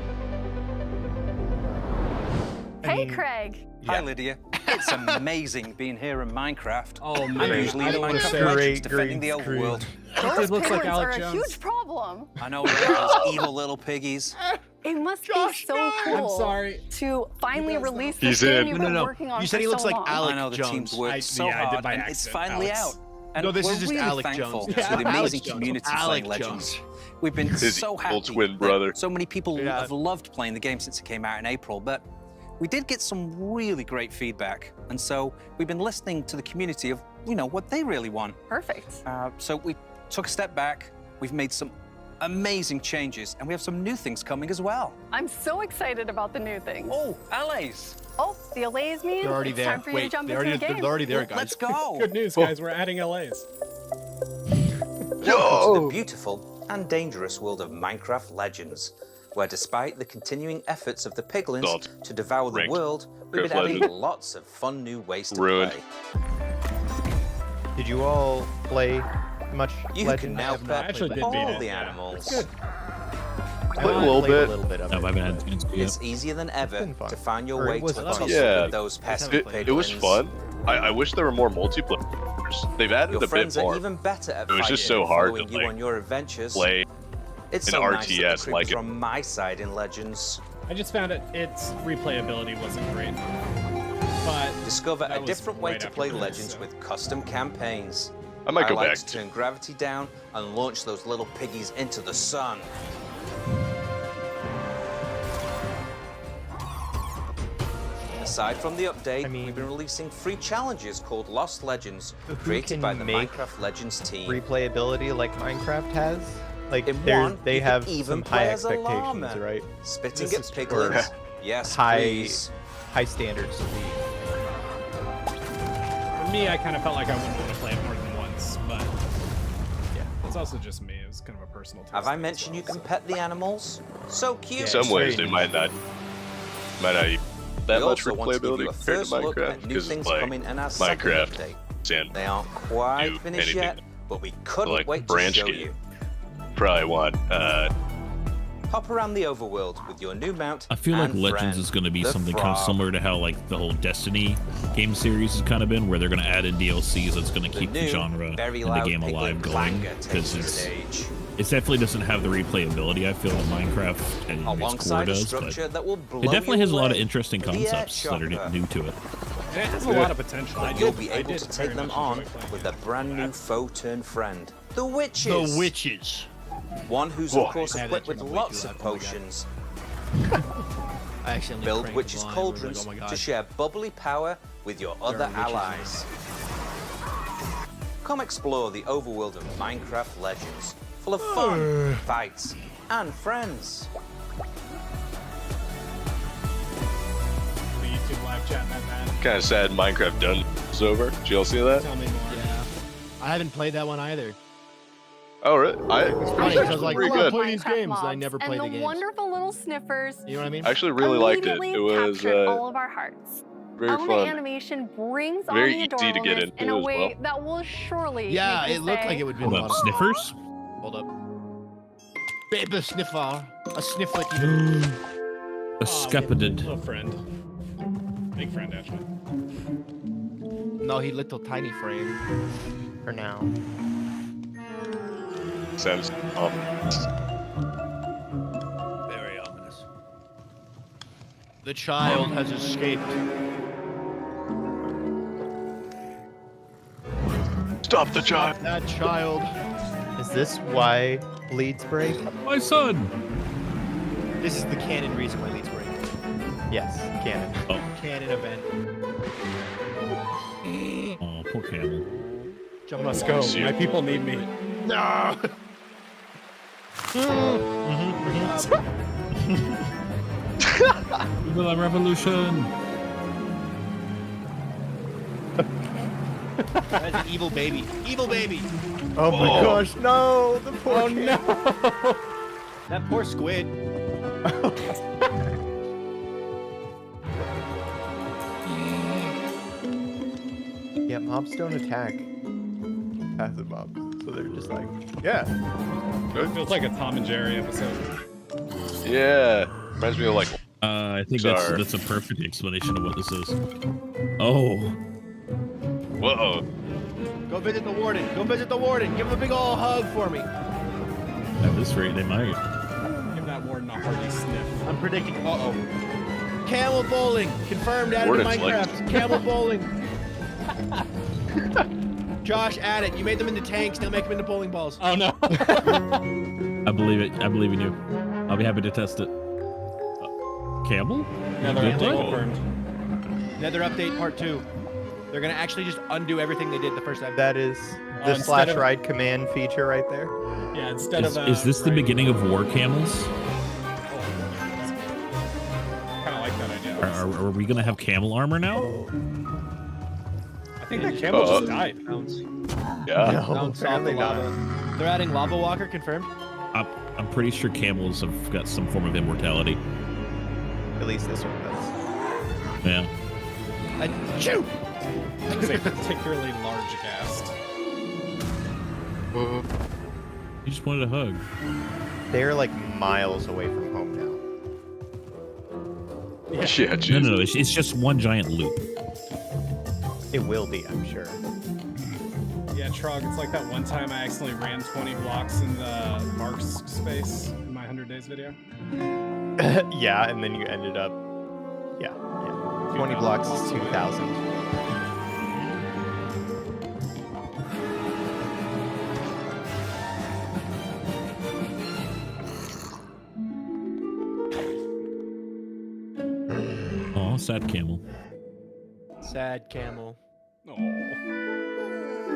Hey, Craig. Hi, Lydia. It's amazing being here in Minecraft. Oh I'm man, usually I in don't want to Minecraft say Legends Great defending the green screen. overworld. It looks like Penguins Alec are a Jones. huge problem. I know those evil little piggies. It must Josh, be so no! cool I'm sorry. to finally release this He's game in. you've No, been no, no. working on You said for he looks so like long. Alec I know the Jones. team's worked I- so yeah, I did hard, by and it's accident, finally Alex. out. And No, this we're is just really Alec thankful Jones. to Yeah, the Alex amazing Jones. community Alec playing Jones. Legends. We've been His so evil happy. twin that brother. So many people Yeah. have loved playing the game since it came out in April, but we did get some really great feedback, and so we've been listening to the community of, what they really want. Perfect. So we took a step back. We've made some amazing changes, and we have some new things coming as well. I'm so excited about the new things. Oh, allies! Oh, the LAs mean They're already it's there. time for you to Wait, jump they're into already, the game. they're already there, guys. Let's go! Good news, guys. We're adding LAs. Welcome to the beautiful and dangerous world of Minecraft Legends, where despite the continuing efforts of the piglins Don't. to devour the Ranked. world, we've been Minecraft adding Legends. lots of fun new ways to Ruined. play. Did you all play much You Legends? can now I actually pet did beat all it, the yeah. animals. Good. I Played a little played bit. A little bit of No, it, I haven't had a but- chance to yet. It's easier than ever been fun. to find your Or way it was to the fun. top Yeah. of those pesky It was piglins. fun. I wish there were more multiplayer. They've added Your a bit friends more. are even better at It was just fighting so hard following to, you like, on your adventures. Play. It's an so nice that the RTS creepers like it. are on my side in Legends. I just found its replayability wasn't great. But Discover that a was different way right to after play release, Legends so. with custom campaigns. I might go like back. to turn gravity down and launch those little piggies into the sun. Aside from the update, mean- we've been releasing free challenges called Lost Legends, Who created can by the make Minecraft Legends team. replayability like Minecraft has? Like, In they're- one, they you can have even some play high as a expectations, llama. right? Spitting This at is piglins. Yes, High- please. High standards to be. for me, I kind of felt like I wouldn't want to play it more than once. But Yeah. it's also just me. It was kind of a personal taste Have I thing as mentioned you well, can so. pet the animals? So cute. In some ways, they might not be that we much also want to give you replayability a compared to first look Minecraft at new because things it's like coming in our second Minecraft update. and They aren't quite do finished anything yet, but we couldn't Like wait to branch show game. you. Probably want Hop around the overworld with your new mount. I feel like and Legends friend, is going to be the something kind of frog. similar to how like the whole Destiny game series has kind of been, where they're going to add in DLCs that's going to keep the new, genre very and the loud game alive piglet going, clanger because takes the stage. it definitely doesn't have the replayability I feel in Minecraft and its core Alongside a does, but structure that will blow it definitely you has a lot of away. interesting The air concepts that are chopper. new to it. And it has a lot of potential. But you'll be able to take them on with a brand new foe-turned friend, the witches. The witches. One who's Whoa. of course Yeah, equipped that with turned way lots too of loud. Oh my God. potions. I accidentally Build cranked witches' the volume. I was cauldrons like, oh my God. to share bubbly power with your other are witches in allies. Come explore the overworld of Minecraft Legends, full of fun, fights, and friends. The YouTube live chat, man. kind of sad Minecraft done is over. Did you all see that? Tell me more. Yeah. I haven't played that one either. Oh, really? Funny, 'cause I was like, pretty I want to good. play these Minecraft games, and I mobs never played and the the games. wonderful little sniffers You know what I mean? I actually really liked it. immediately It was captured all of our hearts. very Element fun. animation brings Very on the easy to get adorableness into in a as way well. that will surely Yeah, make you it looked say, like it would be Hold a up, lot of fun. Sniffers? Hold up. Baby sniffer. A snifflet. A scapadid. Little friend. Big friend, actually. No, he little tiny frame. For now. Sounds Very ominous. The child has escaped. Stop the child. That child. Is this why leads break? My son! This is the canon reason why leads break. Yes, canon. Oh, Canon event. oh, poor camel. Jump Let's on go. See My you. people need me. No. Viva la revolution! That's an evil baby. Evil baby. Oh my gosh, no! The poor no! That poor squid. Yeah, mobs don't attack passive mobs, so they're just like, yeah. It feels like a Tom and Jerry episode. Yeah. Reminds me of like. I think Sorry. that's a perfect explanation of what this is. Oh, Whoa. Go visit the warden. Go visit the warden. Give him a big ol' hug for me. at this rate they might. Give that warden a hearty sniff. I'm predicting. Uh-oh. Camel bowling. Confirmed added to Warden's like- Minecraft. Camel bowling. Josh, add it. You made them into tanks. Now make them into bowling balls. Oh no! I believe it. I believe in you. I'll be happy to test it. Camel? Another Good update day? confirmed. Nether update part 2. They're gonna actually just undo everything they did the first time. That is the instead slash of- ride command feature right there. Yeah, instead Is, of. is this the beginning of war camels? Kind of like that idea. Are we gonna have camel armor now? I think that camel just died. Yeah. No, Bounce off the apparently not. lava. They're adding lava walker. Confirmed. I'm pretty sure camels have got some form of immortality. At least this one does. Yeah. Achoo! It's a particularly large ghast. You just wanted a hug. They're like miles away from home now. Yeah, No, jeez. no, it's just one giant loop. It will be, I'm sure. Yeah, Trog, it's like that one time I accidentally ran 20 blocks in the Mark's space in my 100 days video. Yeah, and then you ended up. Yeah. 20 blocks is 2,000. Oh, sad camel. Sad camel. Oh.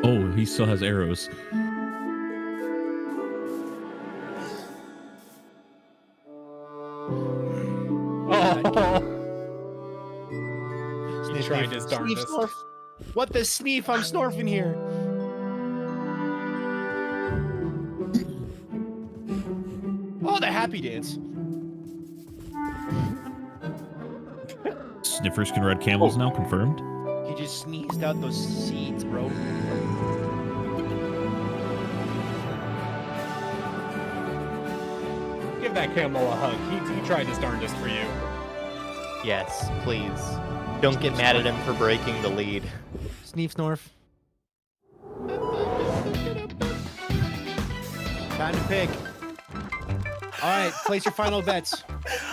Oh, he still has arrows. He tried his darndest. What the sneef? I'm snorfing here. Oh, the happy dance. Sniffers can ride camels now, confirmed. He just sneezed out those seeds, bro. give that camel a hug. He tried his darndest for you. Yes, please. Don't get mad at him for breaking the lead. Sneef Snorf. Time to pick. All right, place your final bets.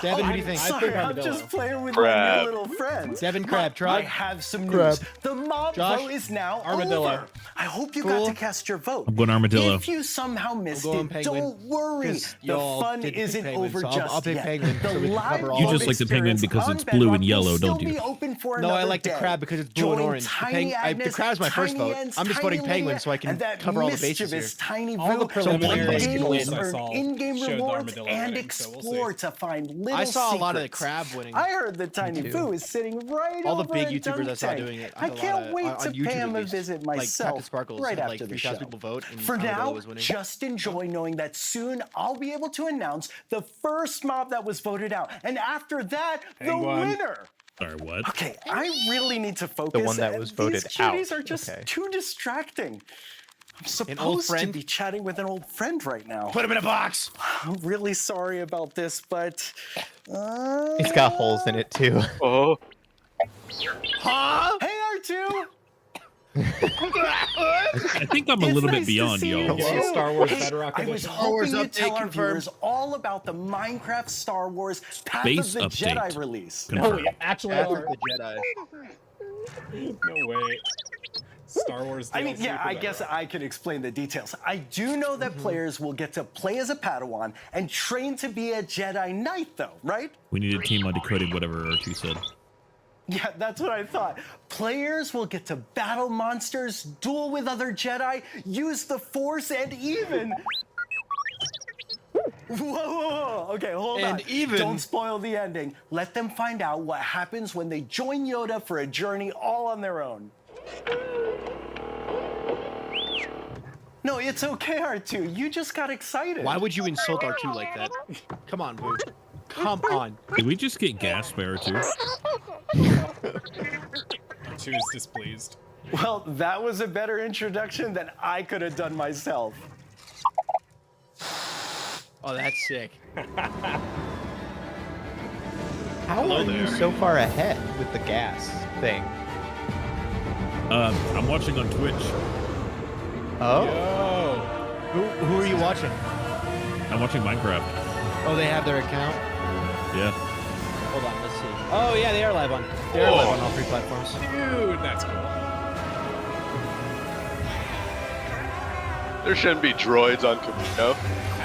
Devin, who do you think? Sorry, I'm just playing with my Crab. new little friends. Devin, Crab, I try. have some Crab. news. The mob Josh? vote is now Armadillo. over. I hope you Cool. got to cast your vote. I'm going armadillo. If you somehow missed going it, penguin, don't worry. 'cause The y'all fun didn't pick isn't penguin, over so I'll just pick yet. penguin, The so we can live cover all You of just it. like the penguin experience because on it's blue and Bedrock yellow, will don't still you? be open for No, I another like the day. crab because it's blue and Join orange. Tiny The Agnes, crab's my first Tiny vote. Ends, I'm just Tiny voting penguin Lydia, so I can and that cover all the bases here. mischievous Tiny All the Vu. preliminaries Games polls I earn saw in-game showed the rewards armadillo and winning, so we'll see. explore to find little I saw a lot of the secrets. crab winning. I heard that Tiny too. Vu is sitting right All the over big at YouTubers I saw Dunk doing Tank. it. I a lot can't of- wait on to YouTube pay him at a least. visit Like myself Captain Sparkles right had after like the 3,000 show. people vote, and For Armadillo now, was winning. just enjoy knowing that soon I'll be able to announce the first mob that was voted out, and after that, the Penguin. winner. Sorry, what? Okay, I really need to focus. one that was voted These cuties out. are just Okay. too distracting. I'm An old supposed to friend? be chatting with an old friend right now. Put him in a box. I'm really sorry about this, but It's got holes in it too. Oh, Huh? Hey, R2. I think I'm a It's little nice bit to beyond see you y'all. Yeah, too. Star Wars Hey, Bedrock I was Edition. hoping Wars you'd tell update our confirmed. viewers all about the Minecraft Star Wars Path Space of the update. Jedi release. Confirmed. Oh, yeah, actually Path of are. the Jedi. No way. Star Wars. I mean, DLC yeah, for I guess Bedrock. I can explain the details. I do know that players will get to play as a Padawan and train to be a Jedi Knight, though, right? We need a team on decoding whatever R2 said. Yeah, that's what I thought. Players will get to battle monsters, duel with other Jedi, use the Force, and even... Whoa. Okay, hold on. And even- Don't spoil the ending. Let them find out what happens when they join Yoda for a journey all on their own. No, it's okay, R2. You just got excited. Why would you insult R2 like that? Come on, Boo. Come on. Did we just get gassed by R2? She was displeased. Well, that was a better introduction than I could have done myself. Oh, that's sick. How are you so far ahead with the gas thing? I'm watching on Twitch. Oh, Who are you watching? I'm watching Minecraft. Oh, they have their account. Yeah. Hold on, let's see. Oh yeah, they are live on. They are live on all three platforms. Dude, that's cool. there shouldn't be droids on Camino.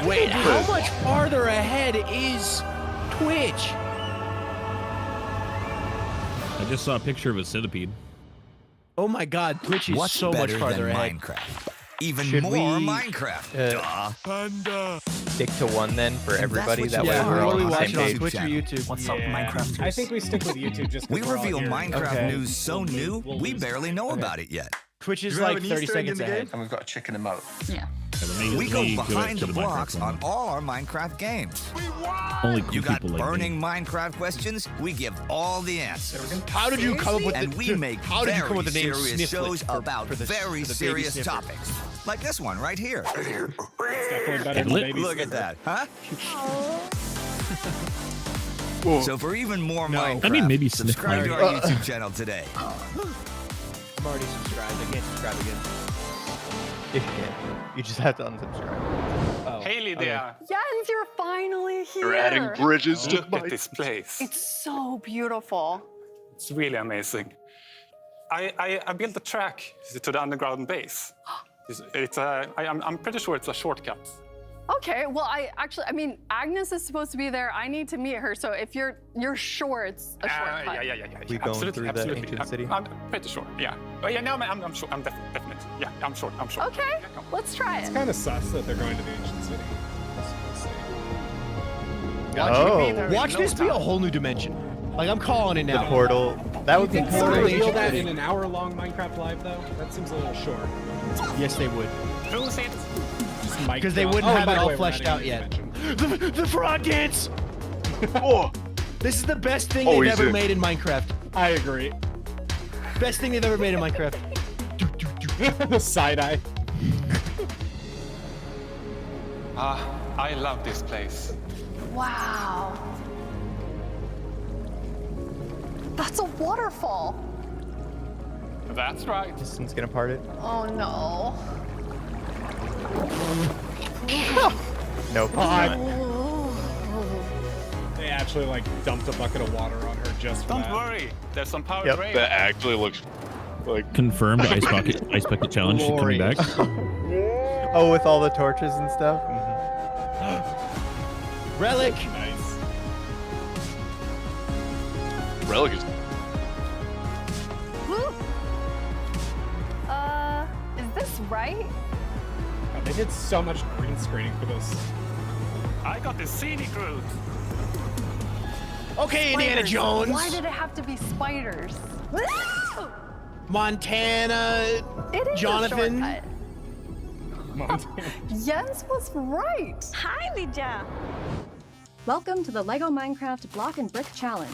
Wait, how much farther ahead is Twitch? I just saw a picture of a centipede. Oh my God, Twitch is so much farther ahead. Minecraft? Even Should more we, Minecraft. Duh. stick to one then for everybody. what That you way are. we're all what are on we the same watching on page. Twitch or YouTube? What's up, Minecraft? I think we stick with YouTube just 'cause We we're all reveal here. Minecraft Okay. news so new, we barely know about it yet. Twitch is like 30 seconds ahead. And we've got a chicken emote. We go behind the blocks on all our Minecraft games. Only cool You got people like me. burning Minecraft questions, we give all the answers. How did you come up with And the, we make how did you come very up with the name serious Snifflet shows for- about for the- very for the baby serious sniffer? topics. Like this one right here. Definitely better than Look Baby Look at Sniffer. that, huh? So for even more Minecraft, I mean, maybe sniff subscribe to my- our YouTube channel today. I'm already subscribed. I can't subscribe again. You just have to unsubscribe. Oh, Hey, Lydia. Jens, you're finally here. You're adding bridges to Look at this place. It's so beautiful. It's really amazing. I built a track to the underground base. I'm pretty sure it's a shortcut. Okay, well, I mean, Agnes is supposed to be there. I need to meet her. So if you're sure it's a shortcut. Yeah. We going through the ancient city? I'm pretty sure. Yeah. Oh yeah. No, I'm sure. I'm definitely. Yeah. I'm sure. Okay, let's try it. It's kind of sus that they're going to the ancient city. Watch this be a whole new dimension. Like, I'm calling it The now. portal. That would be Think they'll cool. reveal that in an hour-long Minecraft Live, though? That seems a little short. Yes, they would. Who's it? Because they wouldn't have it all fleshed out yet. The frog dance! This is the best thing they've ever made in Minecraft. I agree. Best thing they've ever made in Minecraft. The side eye. I love this place. Wow. That's a waterfall. That's right. Tristan's gonna part it. Oh no. Nope. They actually like dumped a bucket of water on her just for Don't that. worry, there's some power Yep. drain. That actually looks like Confirmed ice bucket challenge coming back. Oh, with all the torches and stuff. Relic. Nice. relic is. Woo. Is this right? God, they did so much green screening for this. I got the scenic route. Okay, Indiana Spiders. Jones. Why did it have to be spiders? Montana. It is Jonathan. a shortcut. Jens was right. Hi, Lija. Welcome to the LEGO Minecraft Block and Brick Challenge.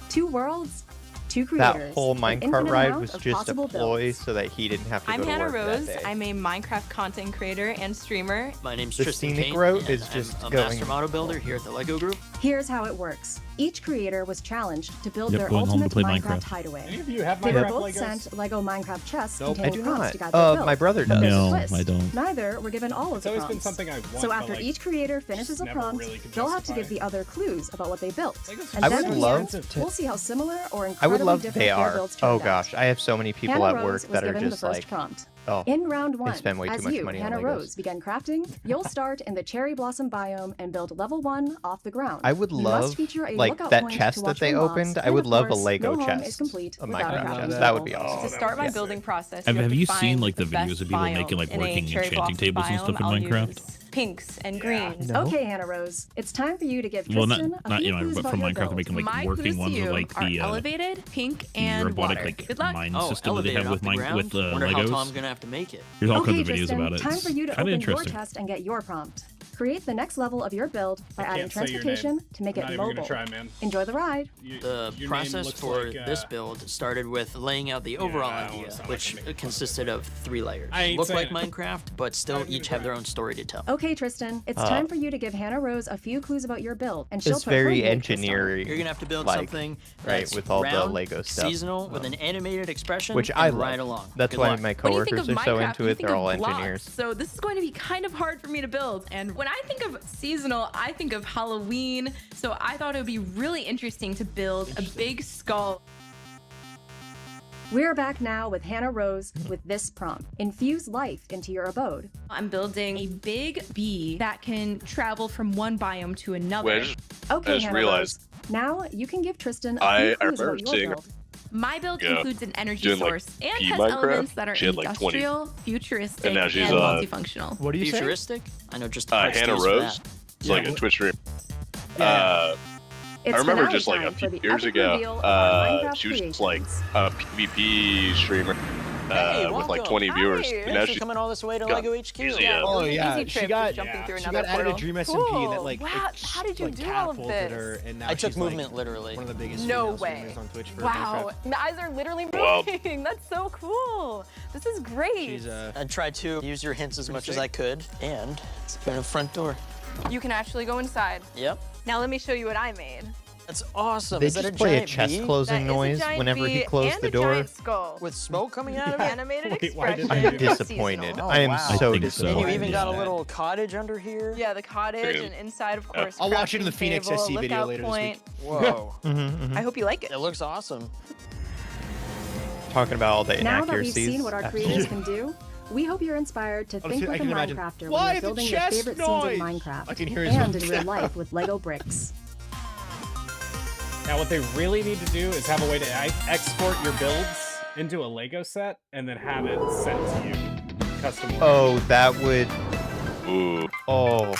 2 worlds, 2 creators. That whole an minecart infinite ride amount was of just a possible ploy builds. so that he didn't have to I'm go to Hannah work Rose. that day. I'm a Minecraft content creator and streamer. My name's The Tristan scenic Kane, route and is I'm just a going- master model builder here at the LEGO Group. Here's how it works. Each creator was challenged to build Yep, their going home to ultimate play Minecraft Minecraft. hideaway. Any of you have They were Minecraft both Legos? sent LEGO Minecraft chests Nope. containing I do prompts not. to guide their build. My brother does. But there's a No, twist. I don't. Neither were given all of It's the always prompts. been something I want. So but, after like, each creator finishes a never prompt, really could they'll have to justify give the other clues about what they built. Legos And I then would at the love end, to- we'll see how similar or I incredibly would love different they their are. builds Oh turned out. gosh, I have so many people Hannah at Rose work was that are given just the first like, prompt. oh, In round 1, spend way too as much you, money on Hannah Legos. Rose, begin crafting, you'll start in the cherry blossom biome and build level 1 off the ground. I would You must love feature a like lookout that point chest to that watch they for mobs, opened. I and would of love a course, Lego no home is chest, complete a without Minecraft crafting chest. a That would level. be awesome. To start my building process, you Have you to seen find like the videos best of people biome making like in a working cherry enchanting blossom tables and biome. stuff in I'll Minecraft? use pinks and greens. No. Okay, Hannah Rose, it's time for you to give Well, Tristan a not few you know, clues but about from your Minecraft they're build. making like My working clues ones to with you like are the elevated, pink, the and robotic water. like Good luck. mine Oh, system that they elevator have off with the mine ground? with Wonder how Tom's Legos. gonna have to make it. There's all Okay, kinds of videos Tristan, about it. time It's for you to kind of open your interesting. test and get your prompt. Create the next level of your build by I adding can't say your transportation name. to make I'm it not even mobile. gonna try, man. Enjoy the ride. The Your name process looks for like, this build started with laying out the overall I don't wanna idea, sound like which I'm making fun of consisted of 3 layers. I ain't Look like saying it. Minecraft, but still each have their own story to tell. Okay, Tristan, it's time for you to give Hannah Rose a few clues about your build, and she'll It's put her very name twist on it. engineering. You're gonna have to build like, something right, that's with all the round, Lego stuff. seasonal, with an animated expression, Which and I love. right along. That's Good why luck. my When you think coworkers of are so Minecraft, into you it. think They're of all blocks, engineers. So this is going to be kind of hard for me to build. And when I think of seasonal, I think of Halloween. So I thought it would be really interesting to build a big skull. We're back now with Hannah Rose with this prompt. Infuse life into your abode. I'm building a big bee that can travel from one biome to another. Wait, I Okay, just Hannah realized Rose. Now you can give Tristan a I few clues remember about your seeing build. My build Yeah. includes an energy Doing, like, source and P has Minecraft. elements that are She had, like, 20. industrial, futuristic, And and, now she's, multifunctional. What do you say? Futuristic? I know just Hannah skills for Rose. that. It's like a Twitch stream. It's I remember finale just like a time for few the years epic ago, reveal of our Minecraft she was just like creations. a PvP streamer Hey, with like welcome. 20 viewers. Hi. And Thanks now for she's coming all this way to got LEGO HQ. easy, Oh Easy yeah, trip, she just got jumping through she another got added a portal. Dream SMP that Cool. like Wow, it, how did you like, do all of catapulted this? her, and now I took she's movement like literally. one of the biggest No female way. streamers on Twitch for Wow, Minecraft. my eyes are literally Wow. moving. That's so cool. This is great. She's I tried to use your hints as much as sick. I could, and it's been a front door. You can actually go inside. Yep. Now let me show you what I made. That's awesome. They Is that just a play a giant chest bee? closing That is a noise giant whenever he bee closed and the a door. giant skull. With smoke coming out of it? Animated Wait, why did expression. they I'm do that? disappointed. Seasonal. I am wow. so I think so. disappointed. And you even got a in that. little cottage under here? Yeah, the cottage, Yeah. and inside, of course, I'll watch it in the crafting Phoenix table, SC video lookout later this point. week. Whoa. I hope you like it. It looks awesome. Talking about all the Now that we've inaccuracies. seen what our creators can do, we hope you're inspired to think Honestly, I like a can imagine. Minecrafter Why when the you're building your chest favorite noise? scenes in Minecraft I can hear his and voice. in real life with Lego bricks. Now, what they really need to do is have a way to export your builds into a Lego set and then have it sent to you custom. Oh, that would. Ooh. Oh,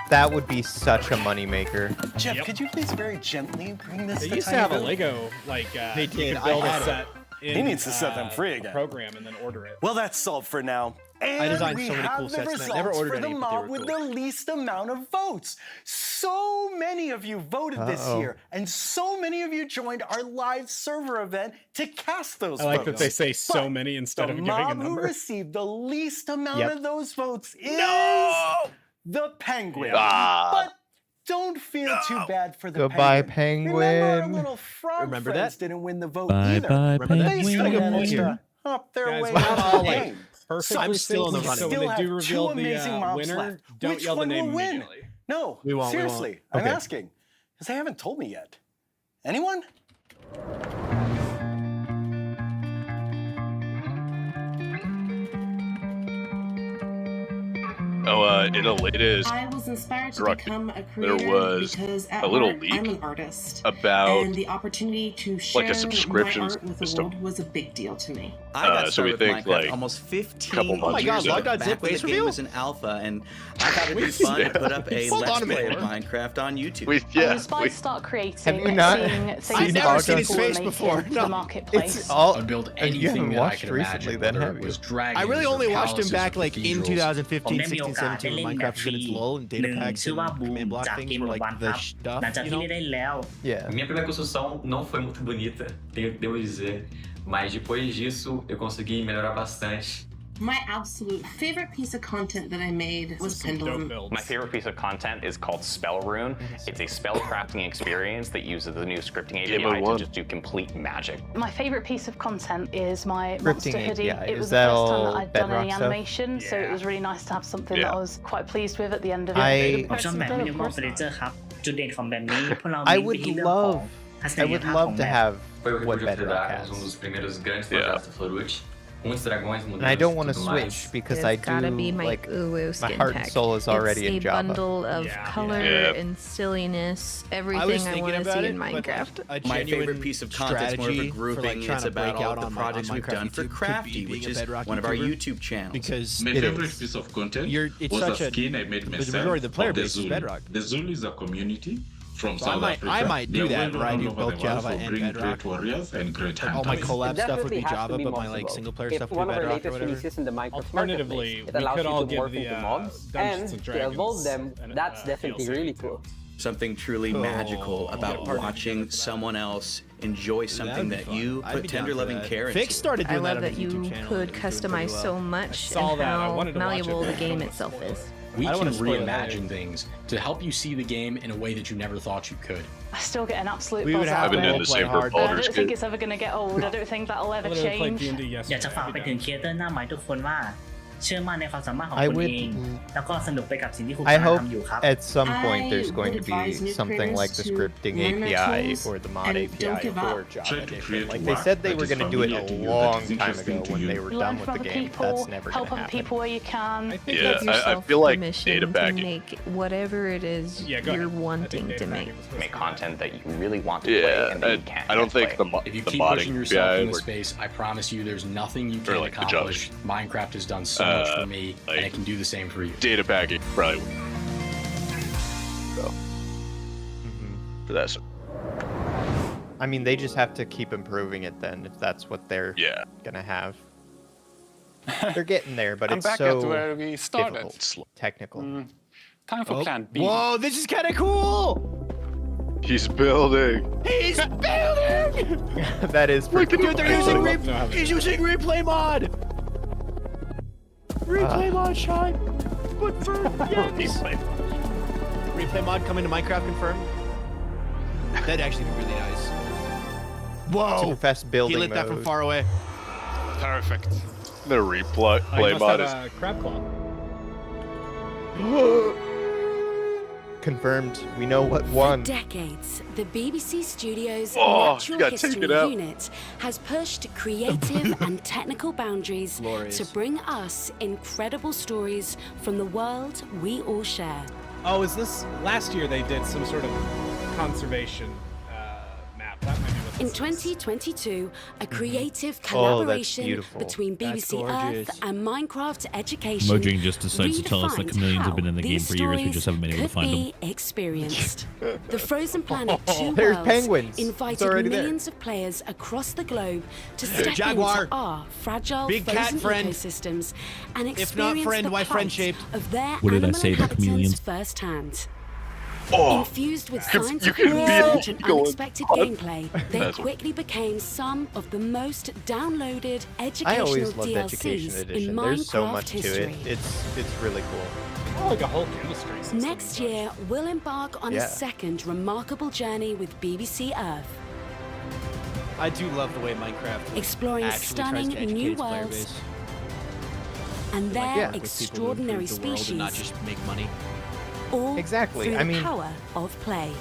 that would be such a moneymaker. Jeff, Yep. could you please very gently bring this They to used to Tiny have a Build? Lego like They you did. could build I a had it. set. In, He needs to set them free a again. program and then order it. Well, that's solved for now. And designed we so many have cool the sets, man. results Never ordered for the any, but they mob were with cool. the least amount of votes. So many of you voted this Uh-oh. year, and so many of you joined our live server event to cast those I like votes. that they say so But many instead the of giving a mob who number. received the least amount Yep. of those votes is the penguin. Ah. But don't feel too bad for the Goodbye, penguin. Remember, our penguin. little frog Remember friends that? didn't win the vote Bye, either. bye, Remember that? They penguin. still Good point managed here. to hop their Guys, way we're out not of all the like game. perfectly I'm still in the synced, running. so when Still they do have reveal two amazing the mobs winner, left. don't Which yell the one name will win? immediately. No, We won't, we won't. seriously, I'm Okay. asking. Because they haven't told me yet. Anyone? Oh, in the latest I was inspired to Druck, become a there creator was because at a little heart, leak I'm an artist. about and the opportunity to share like a subscription my art with the system. world was a big deal to me. I got so started we with think Minecraft like almost 15 couple months years ago. ago, back when the game was in alpha, and I thought it'd be fun to put up a Hold Let's on a Play minute. of Minecraft on YouTube. I was inspired to start creating. Have you not seeing seen things that I've never other seen his people were face making before. to No. the marketplace. It's all. I'd build and you anything haven't that I watched could recently, imagine, then whether have it you? was dragons I really or only watched him palaces back or like in cathedrals. 2015, 16, 17 when Minecraft was in its lull and data packs and command block things were like the stuff, you know? Yeah. Minha primeira construção não foi muito bonita, devo dizer, mas depois disso eu consegui melhorar bastante. My absolute favorite piece of content that I made was Pendulum. My favorite piece of content is called Spell Rune. It's a spell crafting experience that uses the new scripting API to just do complete magic. My favorite piece of content is my Scripting monster hoodie. API. It was Is the that first time all that I'd done any Bedrock stuff? animation, so it was really nice to have something that I was quite pleased with at the end of it. I- The person did, of course. I would love to have Foi o what refúgio dos Bedrock dragões, has. dos primeiros grandes projetos do Florut. Muitos dragões, And I don't want to modelos e tudo mais. switch because It's I gotta do be my like goooo my skin heart pack. and soul is already it's in Java. a bundle of color Yeah. and silliness, everything I was I thinking want to about see it, in but, like, Minecraft. a My genuine favorite piece of content is more of a strategy for, like, grouping. trying It's to about break all out the on projects Minecraft we've done for YouTube could be Crafty, being which a is Bedrock one of our YouTuber. YouTube channels. Because My it favorite is. piece of content It's was such a a skin I made the myself majority of the player of the base is Zulu. Bedrock. The Zulu is a community from So South I Africa. might do They are that, well where I known do over both the world Java for and being Bedrock. great warriors and great Like, all my hunters. collab It stuff would definitely be has to Java, be but my moddable. like single player If stuff would one be of our Bedrock or latest whatever. releases in the Minecraft Alternatively, marketplace, it we allows could you all to give morph the into mobs, Dungeons and and to evolve Dragons them, an, that's definitely DLC really too. cool. Something truly magical about watching someone else enjoy something that you put tender loving care into. Fix started I doing love that on that his you YouTube channel. could and it was doing pretty customize well. so much saw and that. I how wanted to watch malleable it, the but I don't game wanna itself spoil it. is. We I don't can wanna spoil it reimagine things to help you see the game in a way that you never thought you could. I still get an absolute We would buzz have out I've been of doing it. the same for And I Baldur's don't think Gate. it's ever going to get old. I don't think that'll ever I literally played change. D&D อยากจะ yesterday. ฝากไป every ถึง day. ครีเอเตอร์หน้าใหม่ทุกคนว่าเชื่อมั่นในความสามารถของ I คุณ would เอง แล้วก็สนุกไปกับสิ่งที่คุณ I กำลัง hope ทำอยู่ครับ at some point I there's going to would advise be new something like the creators to scripting learn their API tools or the mod and don't API give for up. Java Try to Edition. create Like a they world said they that were is going to do it familiar a to you, that long is time interesting ago to when you. they were Learn done from with other the game. people, That's never help going to other happen. people where you can. Give Yeah, I yourself feel like permission data to bagging. make whatever it is Yeah, go you're ahead. I think wanting data to bagging make. was supposed Make to content that you really want to play Yeah, and that you can't. I don't think play. the If you the keep pushing modding yourself in API the would space, I promise you there's nothing you Or, can't like, the accomplish. judge. Minecraft has done so much for me, and like, it can do the same for you. data bagging probably would. So, for that. I mean, they just have to keep improving it then, if that's what they're gonna have. They're getting there, but I'm it's back so at where we started. difficult, technical. Time for Plan B. Whoa, this is kind of cool! He's building. He's building! That is pretty Dude, they're using cool. he's using replay mod! Replay mod shot! But for yes! Replay mod coming to Minecraft confirmed? That'd actually be really nice. Whoa! Confess building He lit that from mode. far away. Perfect. The replay I play must mod have is a crab claw. Confirmed. We know what won. Decades, the BBC Studios Oh, Natural you gotta take History it out. Unit has pushed creative and technical boundaries Glorious. to bring us incredible stories from the world we all share. Oh, is this last year they did some sort of conservation map? That might be what In this is. 2022, a creative Oh, that's collaboration beautiful. between That's BBC gorgeous. Earth and Minecraft Education Mojang just decides to tell us that redefined chameleons have how been in the game these for years. We stories just haven't been able to could find them. be experienced. The Frozen Planet 2 There's worlds penguins. It's invited already there. millions of players across the globe to step Jaguar. into our fragile Big cat frozen friend. ecosystems and If experience not friend, the why plight friend-shaped? of their What did I animal say about inhabitants chameleons? firsthand. Oh, Infused with you scientific can be an research and eagle and unexpected hunt. gameplay, they That's- quickly became some of the most downloaded I educational always loved DLCs Education in Edition. Minecraft There's so much history. to it. It's really cool. Oh, like a whole chemistry system. Next year, we'll embark on Yeah. a second remarkable journey with BBC Earth, I do love the way Minecraft exploring actually stunning tries to educate new its player worlds base. and their Like, with people to extraordinary improve the world and not species, just make money. all Exactly. through I the mean- power of play.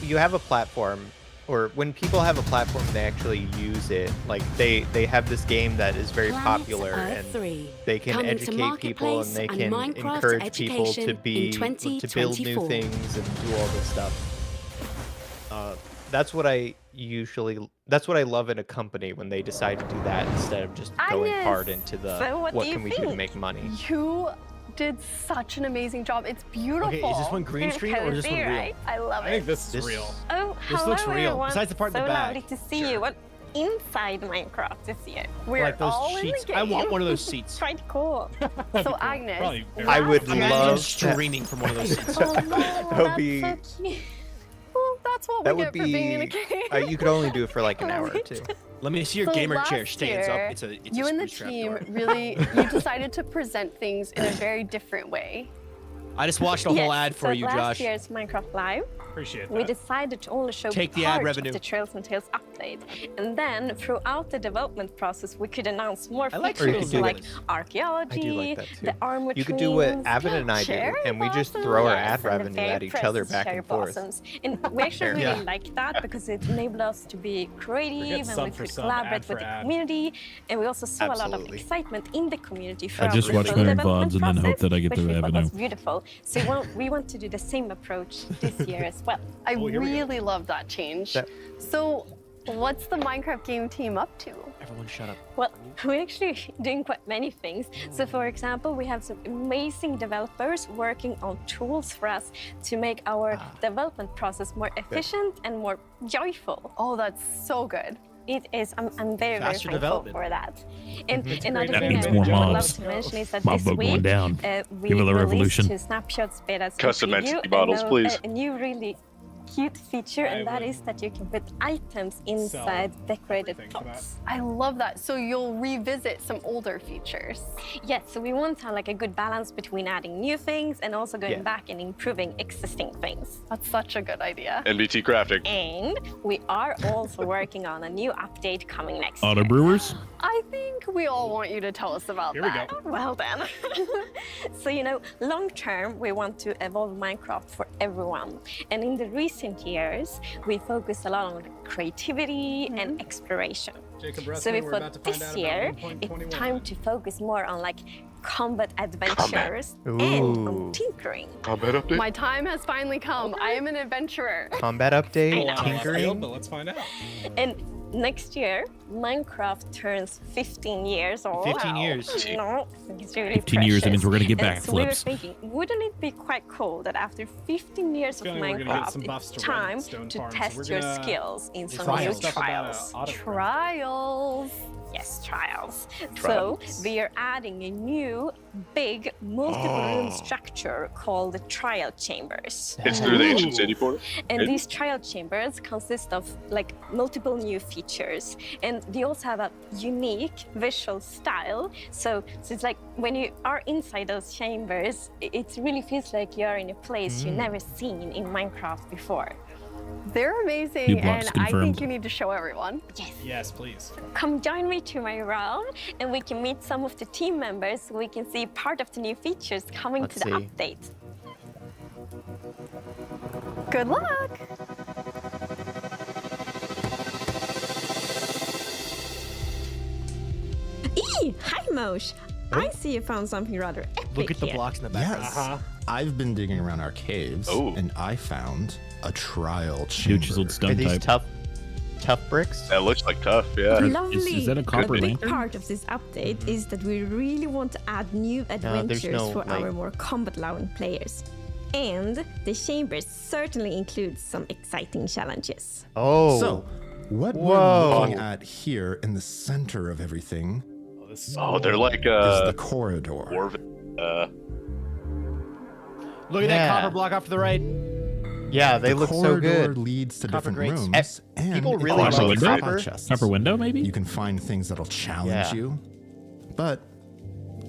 You have a platform, or when people have a platform, they actually use it. Like they have this game that is very Planet popular, Earth and 3, they can coming to educate people, and they Marketplace can and Minecraft encourage people to education in build new 2024. things and do all this stuff. That's what I love in a company, when they decide to do that instead of just going Agnes, hard into the so what do you can we do to think? make money. You did such an amazing job. It's beautiful. Okay, is this one green screen or is this one real? Right? I love I think it. this is real. Oh, This looks real. Besides the part in so the back. lovely to see you. What inside Minecraft this year? We're Like those all sheets. in the I game. want one of those seats. Quite cool. So Agnes, I would Imagine love streaming from one of those seats. Oh, no, that would that's be. so cute. Well, that's what That we would get for being in a be. game. You could only do it for like an hour or two. Let me see your So gamer chair last stands up. year, It's a you and the screw strap team door. really you decided to present things in a very different way. I just watched a whole ad for so you, last Josh. year's Minecraft Live, Appreciate we that. decided to only show Take the ad part revenue. of the Trails and Tales update. And then throughout the development process, we could announce more I like features Trails and like Tales. archaeology, I do like that too. the armor You could do what trees, Avid and I do, cherry and we just blossoms, throw our yes, ad and the revenue very at each other precious back cherry and forth. blossoms. And we actually really Yeah. like that because it enabled us to be creative and sub we for could sub, collaborate ad for with the ad. community. And we also saw a lot of Absolutely. excitement in the community I throughout just the watch full my own development VODs and then hope process, that I get the which we thought revenue. was beautiful. So we want to do the same approach this year as well. I Oh, here we go. really love that change. That- So, what's the Minecraft game team up to? Everyone shut up. Well, we're actually doing quite many things. So for example, we have some amazing developers working on tools for us to make our development process more efficient and more joyful. Oh, that's so good. It is. I'm very, very Faster thankful development. for that. And It's another great thing means I more would love mobs. to mention is that Mob this boat going week down. we Give it a released revolution. 2 snapshots betas in Custom preview, entity bottles, please. a new really cute feature, and that is that you can put items inside decorated everything for that. pots. I love that. So you'll revisit some older features. Yes, so we want to have like a good balance between adding new things and also going Yeah. back and improving existing things. That's such a good idea. NBT crafting. And we are also working on a new update coming next Auto year. Brewers? I think we all want you to tell us about Here we that. go. Well then. So, long term, we want to evolve Minecraft for everyone. And in the recent years, we focused a lot on creativity and exploration. Jacob So Russell, we we're thought about to find this out year, about it's 1.21. time to focus more on like combat adventures and Ooh. on tinkering. Combat update? My time has finally come. I am an adventurer. Combat update, Oh, wow, I failed, tinkering. but let's find out. And next year, Minecraft turns 15 years old. 15 years. No, I think it's really 15 years, that means we're gonna get And so we were backflips. thinking, wouldn't it be quite cool that after 15 years of Feeling we're gonna get some Minecraft, buffs it's to time Redstone to farms, so test we're your gonna- skills in some find new stuff about, trials? auto- Trials. Yes, trials. Trials. So we are adding a new big multiple room structure called the trial chambers. It's through the ancient city portal. And It- these trial chambers consist of like multiple new features, and they also have a unique visual style. So it's like when you are inside those chambers, it really feels like you're in a place you've never seen in Minecraft before. They're amazing, New and blocks I think confirmed. you need to show everyone. Yes. Yes, please. Come join me to my realm, and we can meet some of the team members so we can see part of the new features coming Let's to the see. update. Good luck. Hi, Mosh. I see you found something rather epic Look at the here. blocks in the background. Uh-huh. I've been digging around our caves, Oh. and I found a trial New chamber. chiseled Are stone these type. tough bricks? That looks like tough, yeah. Lovely. Is that a copper big lantern? part of this update is that we really want to add new adventures no for our light. more combat-loving players. And the chambers certainly includes some exciting challenges. Oh. So, what Whoa. we're looking at here in the center of everything Oh, this is Oh, they're like is the corridor. Look at that Yeah. copper block off to the right. Yeah, they the look so corridor good. leads to Copper different grates. rooms, and people it really also like has copper. copper chests. Copper window, maybe? You can find things that'll challenge Yeah. you, but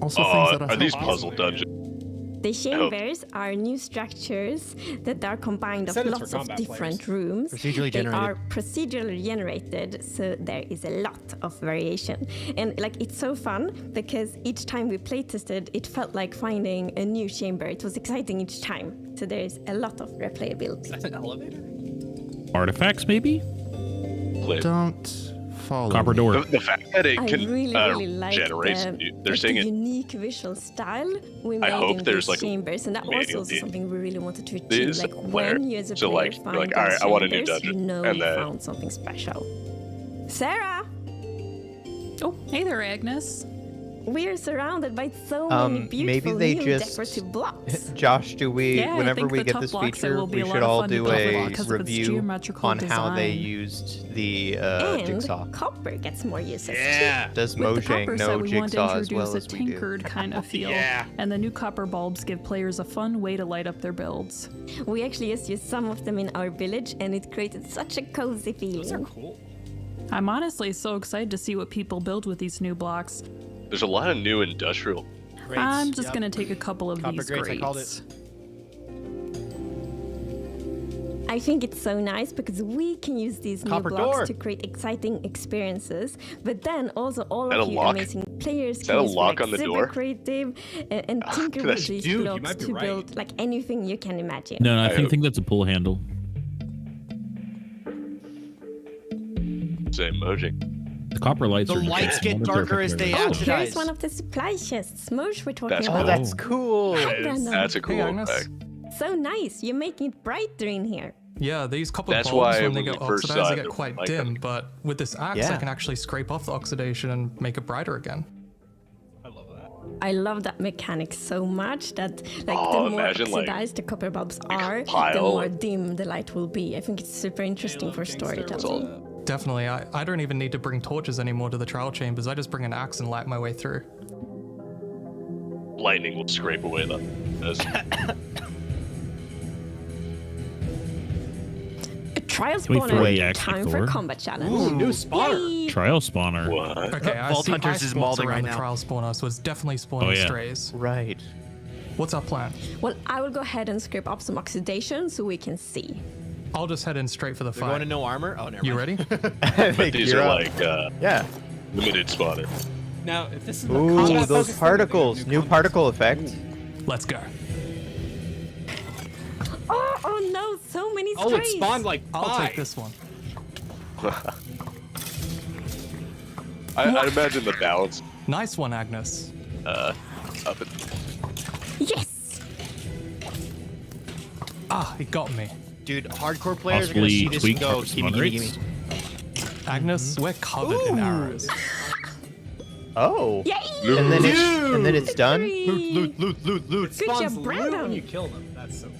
also things that'll are these help. puzzle dungeons? The chambers are new structures that are combined of Said it's for lots of combat different players. rooms. Procedurally They generated. are procedurally generated, so there is a lot of variation. And like it's so fun because each time we play tested, it felt like finding a new chamber. It was exciting each time. So there is a lot of replayability. That's an elevator? Artifacts, maybe? Don't follow. Copper me. door. The fact that it I can really like generate, they're saying the it. unique visual style we made I hope in there's these like chambers, and that was manual also did something we really wanted to achieve. this Like player. when you as a So, player like, find you're like, those all right, I want a new chambers, dungeon, you know and you then- found something special. Sarah, Oh, hey there, Agnes. we're surrounded by so many beautiful maybe they new just decorative blocks. Josh, do we Yeah, I whenever think we the get tough this blocks there feature, will be we a lot should of all fun to do build a because of its review geometrical on how they design. used the And jigsaw. copper gets more uses Does With the Mojang copper know set, we want to jigsaw as introduce well a as we do? tinkered kind of feel. Yeah. And the new copper bulbs give players a fun way to light up their builds. too. We actually just used some of them in our village, and it created such a cozy feeling. Those are cool. I'm honestly so excited to see what people build with these new blocks. There's a lot of new industrial. I'm just gonna take a couple of Copper these grates, I called grates. I think it's so nice because we can use these new Copper blocks door. to create exciting experiences, but then also all That of a you lock? amazing players Is can that a use lock like on the super door? creative and tinker with that's- these dude, you blocks might be to right. build like anything you can imagine. No, I I think, hope- think that's a pull handle. Say Mojang. The copper lights The are lights get wonderful darker as for they clear. Oh, oxidize. here's one of the supply chests Mosh we're talking That's about. Oh, that's cool. That's a cool Agnes. effect. So nice. You're making it brighter in here. Yeah, these copper That's bulbs, why when they when get we first oxidized, saw they it, get it quite was like dim, but with this axe, Yeah. I can actually scrape off the oxidation and make it brighter again. I love that. I love that mechanic so much that like Oh, the more imagine, like, oxidized the copper bulbs are, the pile. more dim the light will be. I think it's super interesting for storytelling. Definitely, I don't even need to bring torches anymore to the trial chambers. I just bring an axe and light my way through. Lightning will scrape away the. Trial Can we throw spawner, the axe time before? for combat challenge. Ooh, new spawner. Yay! Trial spawner. What? Okay, I Vault see Hunters ice is spots malding around right the now. trial spawner, so it's definitely spawning Oh, yeah. strays. Right. What's our plan? Well, I will go ahead and scrape up some oxidation so we can see. I'll just head in straight for the They're fight. going to no armor? Oh, never You mind. ready? But these You're are up. like Yeah. limited spawner. Now, if this is the Ooh, combat those focus, particles. New particle effect. Let's go. Oh no, so many strays. Oh, it spawned like I'll five. take this one. I'd imagine the balance. Nice one, Agnes. Up it. Yes. Ah, he got me. Dude, hardcore players are going to see Possibly this tweak and go, copper gimme, spawn gimme, rates. gimme. Agnes, we're covered in arrows. Oh. Yay! And then it's done. Loot. Good Spawns job, loot Brandon. when you kill them. That's so cool.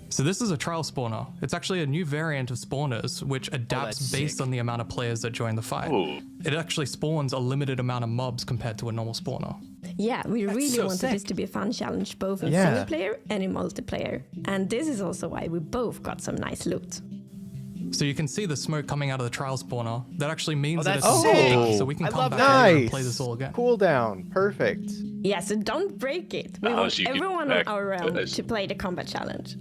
So this is a trial spawner. It's actually a new variant of spawners, which adapts that's based sick. on the amount of players that join the fight. Ooh. It actually spawns a limited amount of mobs compared to a normal spawner. Yeah, we really so wanted sick. this to be a fun challenge both in Yeah. single player and in multiplayer. And this is also why we both got some nice loot. So you can see the smoke coming out of the trial spawner. That actually means that that's it's sick. safe, so we can I come love back that. later and Nice. play this all again. Cool down. Perfect. Yeah, so don't break it. We Oh, want so you can everyone back- on our realm nice. to play the combat challenge.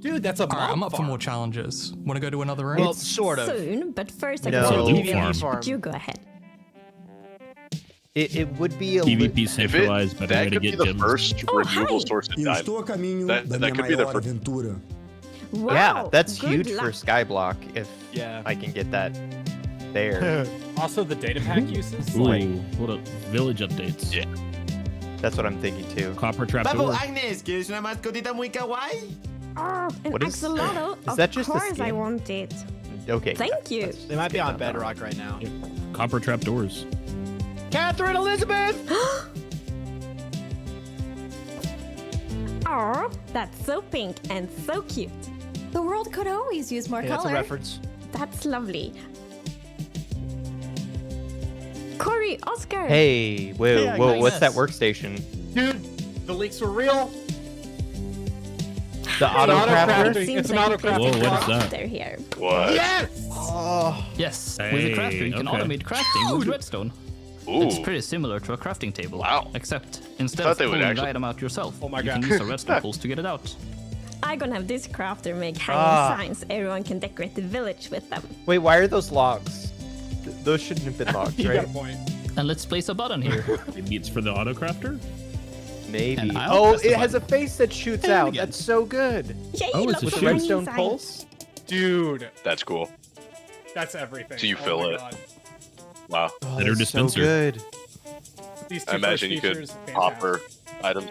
Dude, that's a All right, I'm mob up for farm. more challenges. Want to go to another room? Well, sort of. Soon, but first I No. can show Loot you farm. but you go ahead. It would be a PvP If centralized, better way that to could be get the gems. first Oh, renewable hi. source of Eu diamond. estou a caminho That da minha could be the maior first. aventura. Wow, Yeah, that's good huge luck. for Skyblock if Yeah. I can get that there. Also, the data pack uses. Ooh, Like, what up? Village updates. Yeah. That's what I'm thinking too. Copper trap Papu, door. Agnes, ¿quieres una mascotita muy kawaii? Oh, an What is- axolotl. is that just a Of course I skin? want it. Okay. Thank you. They might be on Bedrock right now. Copper trap doors. Catherine Elizabeth! Oh, that's so pink and so cute. The world could always use more Hey, that's a color. reference. That's lovely. Corey, Oscar. Hey, whoa, Yeah, whoa, nice. what's that workstation? dude, the leaks were real. The auto crafter? It seems It's an like auto crafting. Whoa, what is that? They're here. What? Yes! Oh, Yes, Hey, with a crafter, you can okay. automate crafting with redstone. It's pretty similar to a crafting table. Wow. Except instead of pulling the item out yourself, you can use a redstone pulse to get it out. I'm gonna have this crafter make hanging signs. Everyone can decorate the village with them. Wait, why are those logs? Those shouldn't have been logs, You right? got a point. And let's place a button here. Maybe it's for the auto crafter? Maybe. And I'll Oh, press the it has a button. face that shoots out. That's so good. Yay, Oh, it's lots a of With the shoot. hanging redstone signs. pulse. Dude, That's cool. that's everything. So you Oh fill my it. God. Wow. Oh, Better that's so dispenser. good. These I two imagine first you could features, hopper items.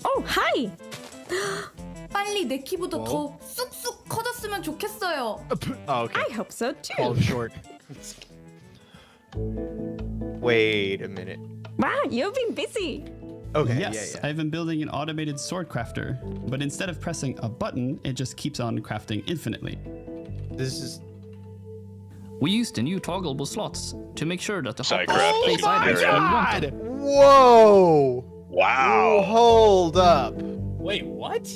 Oh, hi! 빨리 내 키보드 더 쑥쑥 커졌으면 좋겠어요. Oh, okay. I hope so too. Call him short. Wait a minute. Wow, you've been busy. Okay, Yes, I've been building an automated sword crafter, but instead of pressing a button, it just keeps on crafting infinitely. This is. We used the new toggleable slots to make sure that the Side hoppers craft place is items very where you want them. Whoa! Wow. Hold up. Wait, what?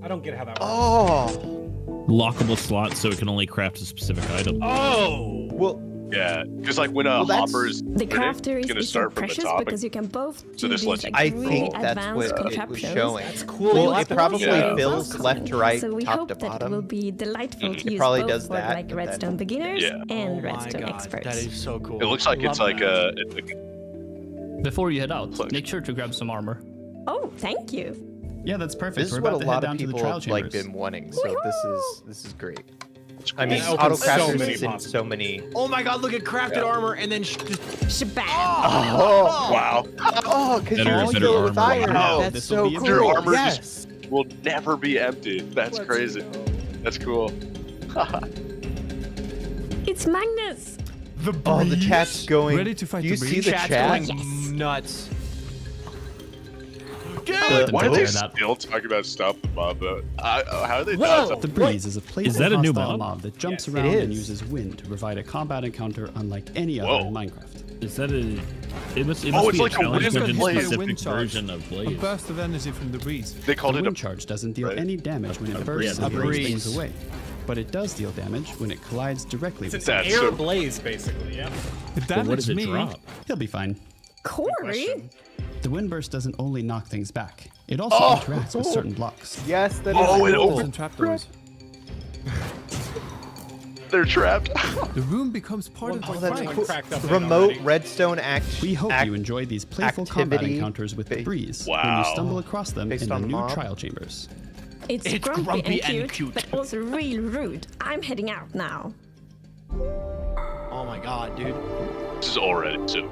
I don't get how that works. Oh. Lockable slot so it can only craft a specific item. Oh! Well. Yeah, because like when a hopper's The crafter gonna is so start from the precious top. because you can both So do this these lets you like, I really think that's advanced what it was contraptions. showing. That's cool. Well, You it have probably to- fills left to right, So we top hope to that it bottom. will be delightful to It use probably both does for that, like but redstone then- beginners Yeah. and Oh my redstone God, experts. that is so cool. It looks like Love it's like that. a. Before you head out, make sure to grab some armor. Oh, thank you. Yeah, that's perfect. This is We're what a about to lot head of down to the people trial have like chambers. been wanting. So this is great. I cool. mean, It auto opens so crafters many is in possibilities. so many. Oh my God! Look at crafted armor and then Shabam! Oh Wow. Oh, because you Better- can better fill it with armor. iron. Wow, That's this'll so be cool. Your armor yes. just will never be empty. That's crazy. That's cool. It's Magnus. Oh, the chat's going. Ready to fight Do you the see breeze? the chat's chat? going nuts. Why are they Tear that. still talking about stop the mob though? How are they Whoa! not? The breeze is a playful that a new hostile mob? that jumps Yes, it around and is. uses wind to provide a combat encounter unlike any other Whoa. in Minecraft. Is that a... It must Oh, it's be like a a challenge wind dungeon blade. specific Wind charge. version of A Blaze. burst of energy from the breeze. They called The it wind a. charge doesn't deal right? any damage when it A bursts breeze. and burns breeze. things away, but it does deal damage when it collides directly It's with an them. That's air so- blaze, basically. Yep. It But what damaged does it me. drop? He'll be fine. Corey? Question. The wind burst doesn't only knock things back, it also Oh. interacts with certain blocks. Yes, that is. Oh, it cool. opens. And trapdoors. They're trapped. The room becomes part of Oh, the that's fight. cool. Cracked up Remote already. redstone act. We hope you enjoy these playful combat activity encounters with the ba- breeze when Wow. you stumble across them Based in the on the new mob. trial chambers. It's, It's grumpy, grumpy and, and cute, cute. but also real rude. I'm heading out now. Oh my God, dude. This is already so.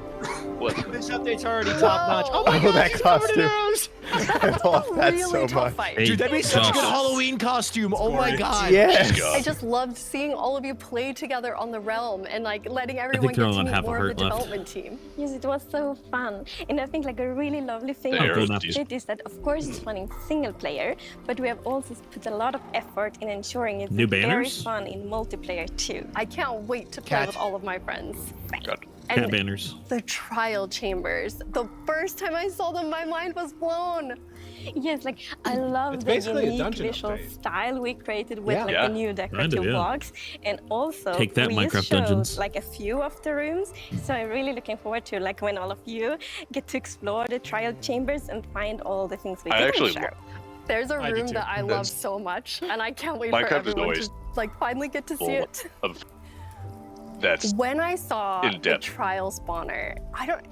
What? This update's already top notch. Oh my Oh, God, that he's covered in costume. arrows. I love that really so tough much. fight. Hey, Dude, that'd be such a good Josh. Halloween costume. Oh my God. Yes. I just loved seeing all of you play together on the realm and like letting everyone think get you're to on meet half a more of the heart left. development team. Yes, it was so fun. And I think like a really lovely thing The about arrows this decent. update is that of course it's fun in single player, but we have also put a lot of effort in ensuring it's New very banners? fun in multiplayer too. I can't wait to play Cat. with all of my friends. God. Cat And banners. the trial chambers. The first time I saw them, my mind was blown. Yes, like I love It's the basically a unique dungeon visual update. style we created with Yeah. like Yeah. the new decorative yeah. blocks, and also Take that, we Minecraft showed Dungeons. like a few of the rooms. So I'm really looking forward to like when all of you get to explore the trial chambers and find all the things we I didn't actually show. There's a I do room too. that I love That's- so much, and I can't wait Minecraft for is everyone always to like finally get to see full it. of. That's When I saw In the depth. trial spawner,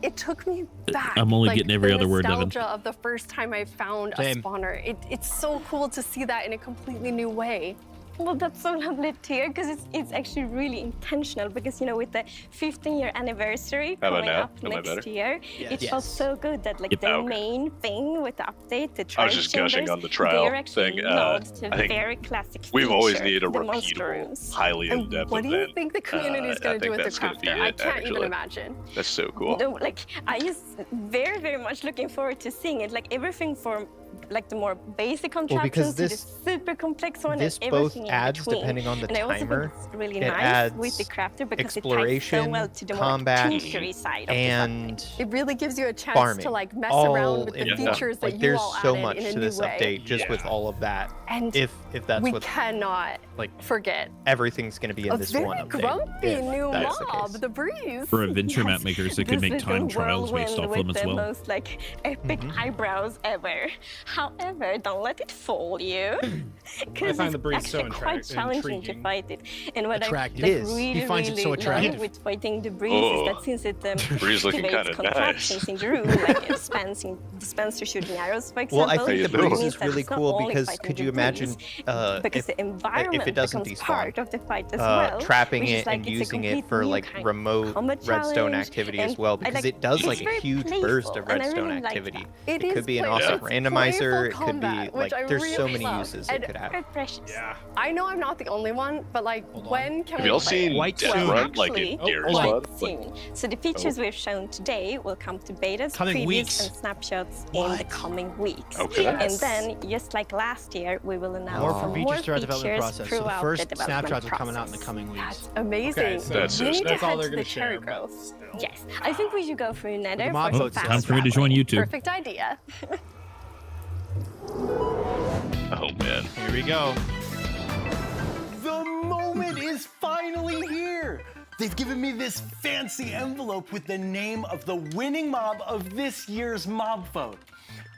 it took me back. I'm only like, getting every the other word, Evan. nostalgia of the first time I found Same. a spawner. It's so cool to see that in a completely new way. Well, that's so lovely to hear because it's actually really intentional because, you know, with the 15-year anniversary How about coming now? up Am I next better? year, it felt Yes. so good that like Yep. the Okay. main thing with the update, the I trial was just gushing chambers, on the trial they're actually thing. nods to I think very classic we've always feature, needed a the monster repeatable, rooms. highly And in-depth what do you event. think the community is I going to do think with the that's gonna be crafter? I it, can't even actually. imagine. That's so cool. No, like I just very, very much looking forward to seeing it. Like everything from like the more basic contraptions because to the this- super complex one, this and both everything in adds, between. depending on the and I also timer, think it's really it nice adds with the crafter because it ties so exploration, well to the more combat, tinkery side of the and It really gives you a chance farming. to like mess all around with the in features one. that Like, you there's all so added much in a to new this way. update just with all of that. And if that's we what cannot like forget everything's going to be in a this very one update. grumpy if new that's the mob, case. the Breeze. For adventure map makers, it could This make little time trials based whirlwind off them with as the well. most like epic eyebrows ever. However, don't let it fool you, I because find it's the breeze so actually quite challenging to intriguing. fight it. And what Attractive. I It is. really, He finds it so really attractive. love with fighting the breeze Oh. is that since it Breeze looking activates kinda contraptions nice. in the room, like dispenser shooting arrows, for example. Well, I think the How you breeze doing? is really cool because could you imagine because the environment if it doesn't becomes despawn, part of the fight as well, trapping which is it like and it's a using it complete for new like kind of remote combat redstone challenge, activity and as well, I because like- it does it's like a very huge burst playful, of and I redstone really like activity. that. It could be an playful. awesome It's randomizer. playful It could be combat, which like I there's so really many love. uses And it could have. Very precious. Yeah. I know I'm not the only one, but like, when can Have we y'all play seen it? White Death soon. Run like Actually, in Gears quite Mod? soon. So the features we've shown today will come to betas, Coming previews, weeks. and snapshots in the coming weeks. Okay. And then, just like last year, we will announce More more features throughout the development features process. So the throughout first the development snapshots are coming out in the process. coming weeks. That's amazing. Okay, so That's we it. need to That's all head they're to the gonna share, cherry but grove. still. Yes, I think we should go through Nether mob for votes, some yes. fast Time for me to join traveling. YouTube. Perfect idea. Oh man. Here we go. The moment is finally here! They've given me this fancy envelope with the name of the winning mob of this year's mob vote.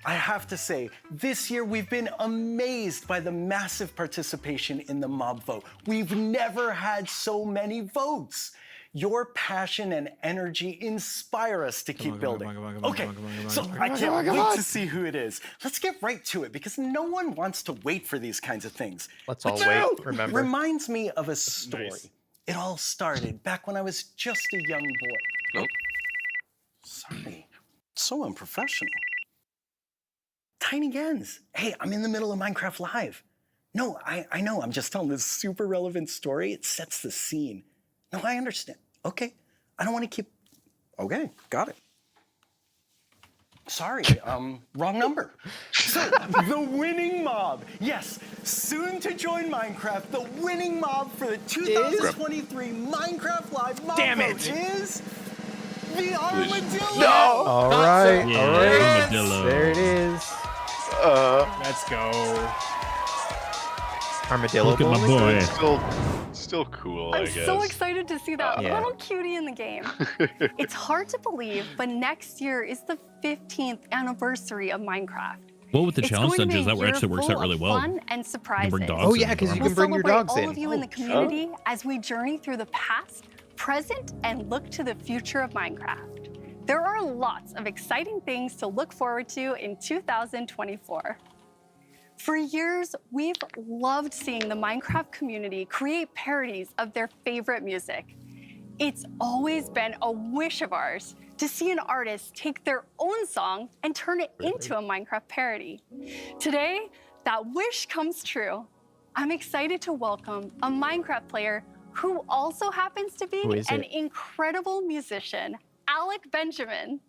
I have to say, this year we've been amazed by the massive participation in the mob vote. We've never had so many votes. Your passion and energy inspire us to keep building. Okay, so I can't wait to see who it is. Let's get right to it because no one wants to wait for these kinds of things. Let's all Which wait, remember? reminds me of a story. Nice. It all started back when I was just a young boy. Nope. Sorry, so unprofessional. Tiny Gens. Hey, I'm in the middle of Minecraft Live. No, I know, I'm just telling this super relevant story. It sets the scene. No, I understand. Okay, I don't want to keep... Okay, got it. Sorry, wrong number. So, the winning mob. Yes, soon to join Minecraft, the winning mob for the 2023 Minecraft Live mob Damn vote it. is the Armadillo. No! All right, Yeah, all right. armadillo. There it is. Let's go. Armadillo Look at my bowling. boy. Still cool, I I'm guess. so excited to see that Yeah. little cutie in the game. It's hard to believe, but next year is the 15th anniversary of Minecraft. Well, with the It's challenge going to be dungeons, a that year actually works full out really of well. Fun and surprises. bring dogs Oh in yeah, the because you farm. can bring your Celebrate dogs all in. of you in the community as we journey through the past, present, and look to the future of Minecraft. There are lots of exciting things to look forward to in 2024. For years, we've loved seeing the Minecraft community create parodies of their favorite music. It's always been a wish of ours to see an artist take their own song and turn it into a Minecraft parody. Today, that wish comes true. I'm excited to welcome a Minecraft player who also happens to be Who is an it? incredible musician, Alec Benjamin.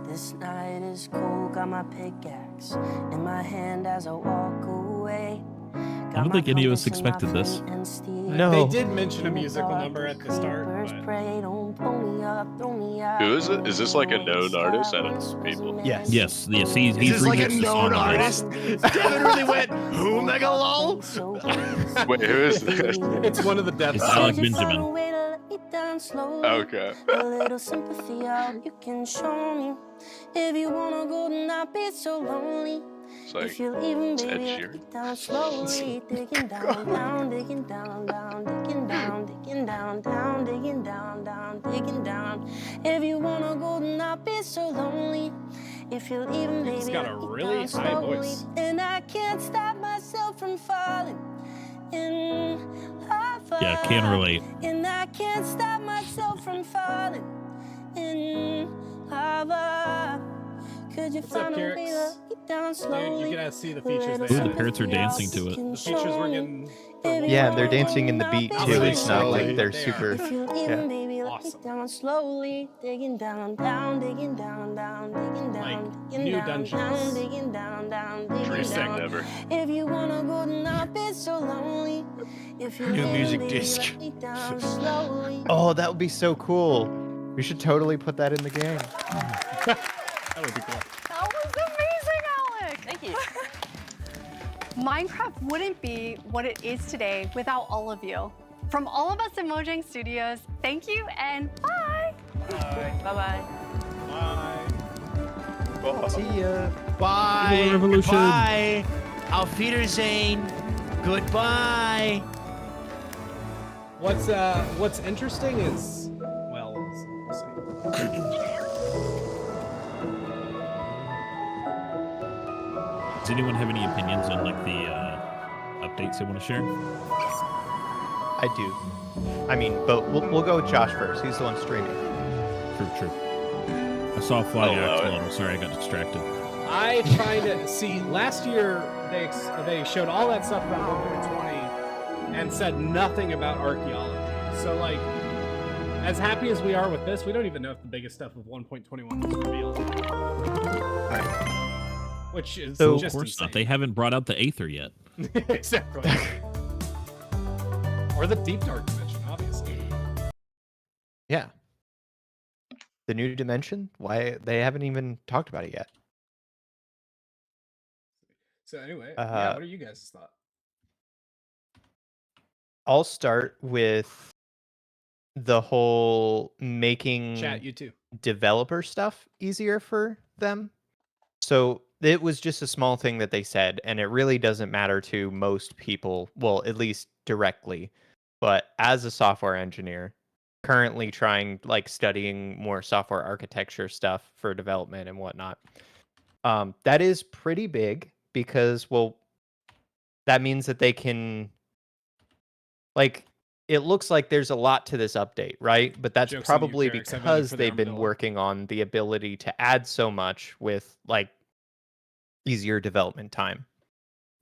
This night is cold, got my pickaxe in my hand as I walk away. I don't think any of us expected this. No. They did mention a musical number at the start, but Who is it? Is this like a known artist? I don't know people. Yes. Yes, yes, he's Is this like a remixed the known song already. artist? Devin really went, who mega lol? Wait, who is this? it's one of the Death It's songs. Alec Benjamin. Okay. A little sympathy all you can show me. If you wanna go, then I'll be so lonely. It's like, If you're leaving, it's Ed baby, I'll Sheeran. get down slowly, digging down, down, digging down, down, digging down, digging down, down, digging down, down, digging down. If you wanna go, then I'll be so lonely. If you're leaving, baby, He's got a I'll get really down high slowly. voice. And I can't stop myself from falling in lava. Yeah, can relate. And I can't stop myself from falling in lava. Could you What's up, find a way to Kyrix? get down Dude, slowly? you gotta see the features they Ooh, the have. parrots are dancing to it. The features we're getting. Yeah, they're dancing in the beat too. Really It's not slowly. like they're They are. super. If you're leaving, Yeah. baby, let me Awesome. down slowly, digging down, down, digging down, down, digging down, new dungeons. digging down, digging Pretty sick, down. never. If you wanna go, then I'll be so lonely. If you New music baby, disc. let me down slowly. Oh, that would be so cool. We should totally put that in the game. That would be cool. That was amazing, Alec. Thank you. Minecraft wouldn't be what it is today without all of you. From all of us at Mojang Studios, thank you and bye. Bye-bye. Bye. See ya. Bye. Revolution. Goodbye. Auf Wiedersehen. Goodbye. What's interesting is, well, let's see. Does anyone have any opinions on like the updates they want to share? I do. I mean, but we'll go with Josh first. He's the one streaming. True. I saw a fly Oh, axe wow. model. Sorry, I got distracted. I find it. See, last year they showed all that stuff about 1.20 and said nothing about archaeology. So like, as happy as we are with this, we don't even know if the biggest stuff of 1.21 was revealed. Which is So, just of course insane. not. They haven't brought out the Aether yet. Exactly. Or the deep dark dimension, obviously. Yeah. The new dimension? Why they haven't even talked about it yet? So anyway, Uh, what are you guys' thoughts? I'll start with the whole making Chat, you too. developer stuff easier for them. So it was just a small thing that they said, and it really doesn't matter to most people, well, at least directly. But as a software engineer, currently studying more software architecture stuff for development and whatnot, that is pretty big because, well, that means that they can, it looks like there's a lot to this update, right? But that's Joke's on you, probably Ferrex. I've been because for the they've been armadillo. working on the ability to add so much with easier development time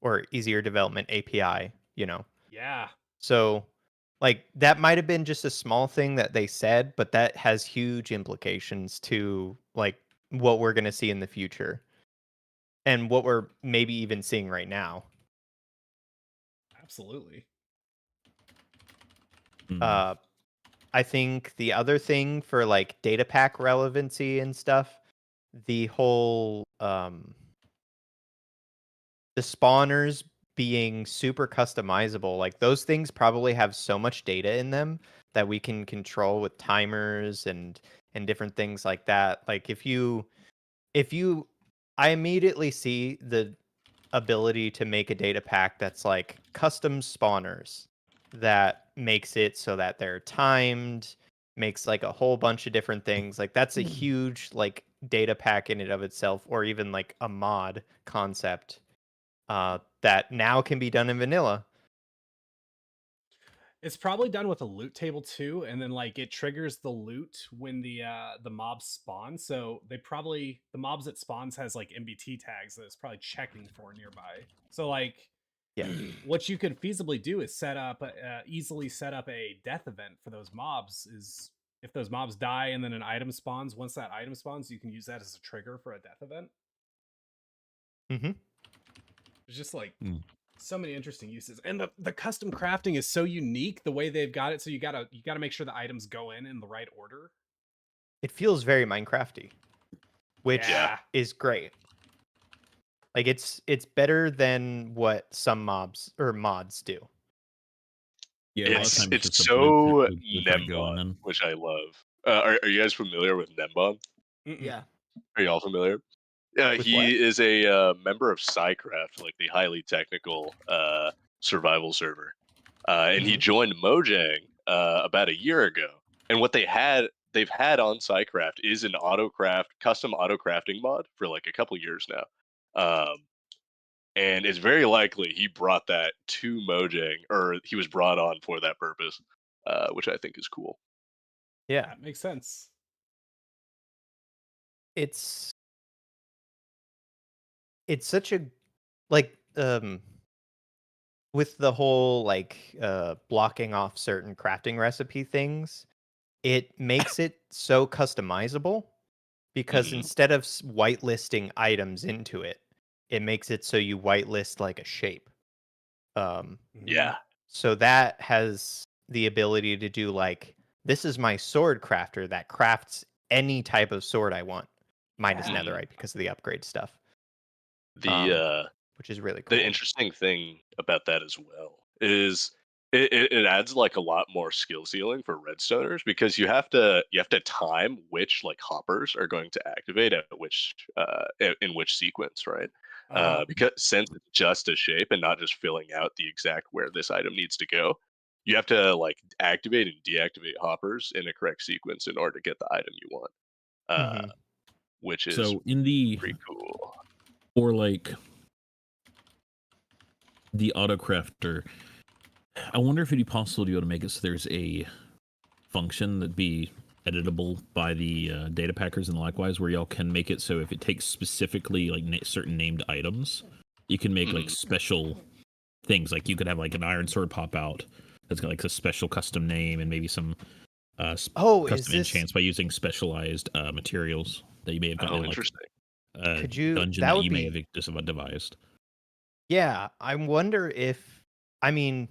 or easier development API, Yeah. So that might have been just a small thing that they said, but that has huge implications to what we're going to see in the future and what we're maybe even seeing right now. Absolutely. I think the other thing for data pack relevancy and stuff, the whole the spawners being super customizable, those things probably have so much data in them that we can control with timers and different things like that. I immediately see the ability to make a data pack that's custom spawners that makes it so that they're timed, makes a whole bunch of different things. That's a huge data pack in and of itself, or even a mod concept that now can be done in vanilla. It's probably done with a loot table too, and then it triggers the loot when the mobs spawn. So the mobs it spawns has MBT tags that it's probably checking for nearby. So yeah, what you could feasibly do is easily set up a death event for those mobs. Is if those mobs die and then an item spawns, once that item spawns, you can use that as a trigger for a death event. Mm-hmm. It's just so many interesting uses, and the custom crafting is so unique the way they've got it. So you gotta make sure the items go in the right order. It feels very Minecrafty, which is great. It's better than what some mobs or mods do. Yeah, a lot of It's times it's just a so blueprint with that going Nembon, in. which I love. Are you guys familiar with Nembon? Yeah. Are y'all familiar? With He what? is a member of Psycraft, the highly technical survival server, and he joined Mojang about a year ago. And what they've had on Psycraft is an custom auto crafting mod for a couple years now, and it's very likely he brought that to Mojang, or he was brought on for that purpose, which I think is cool. Yeah, That makes sense. it's such a with the whole blocking off certain crafting recipe things, it makes it so customizable because instead of whitelisting items into it, it makes it so you whitelist like a shape. Yeah. So that has the ability to do like, this is my sword crafter that crafts any type of sword I want, minus netherite because of the upgrade stuff. Which is really cool. The interesting thing about that as well is it adds like a lot more skill ceiling for redstoners because you have to time which like hoppers are going to activate at which in which sequence, right? Because since it's just a shape and not just filling out the exact where this item needs to go, you have to like activate and deactivate hoppers in a correct sequence in order to get the item you want. Which is So in the pretty cool. Or like the autocrafter, I wonder if it'd be possible to be able to make it so there's a function that'd be editable by the data packers and likewise, where y'all can make it so if it takes specifically like certain named items, you can make like special things. Like you could have like an iron sword pop out that's got like a special custom name and maybe some custom enchants by using specialized materials that you may have gotten in like dungeon that you may have just devised. Yeah, I wonder if, I mean,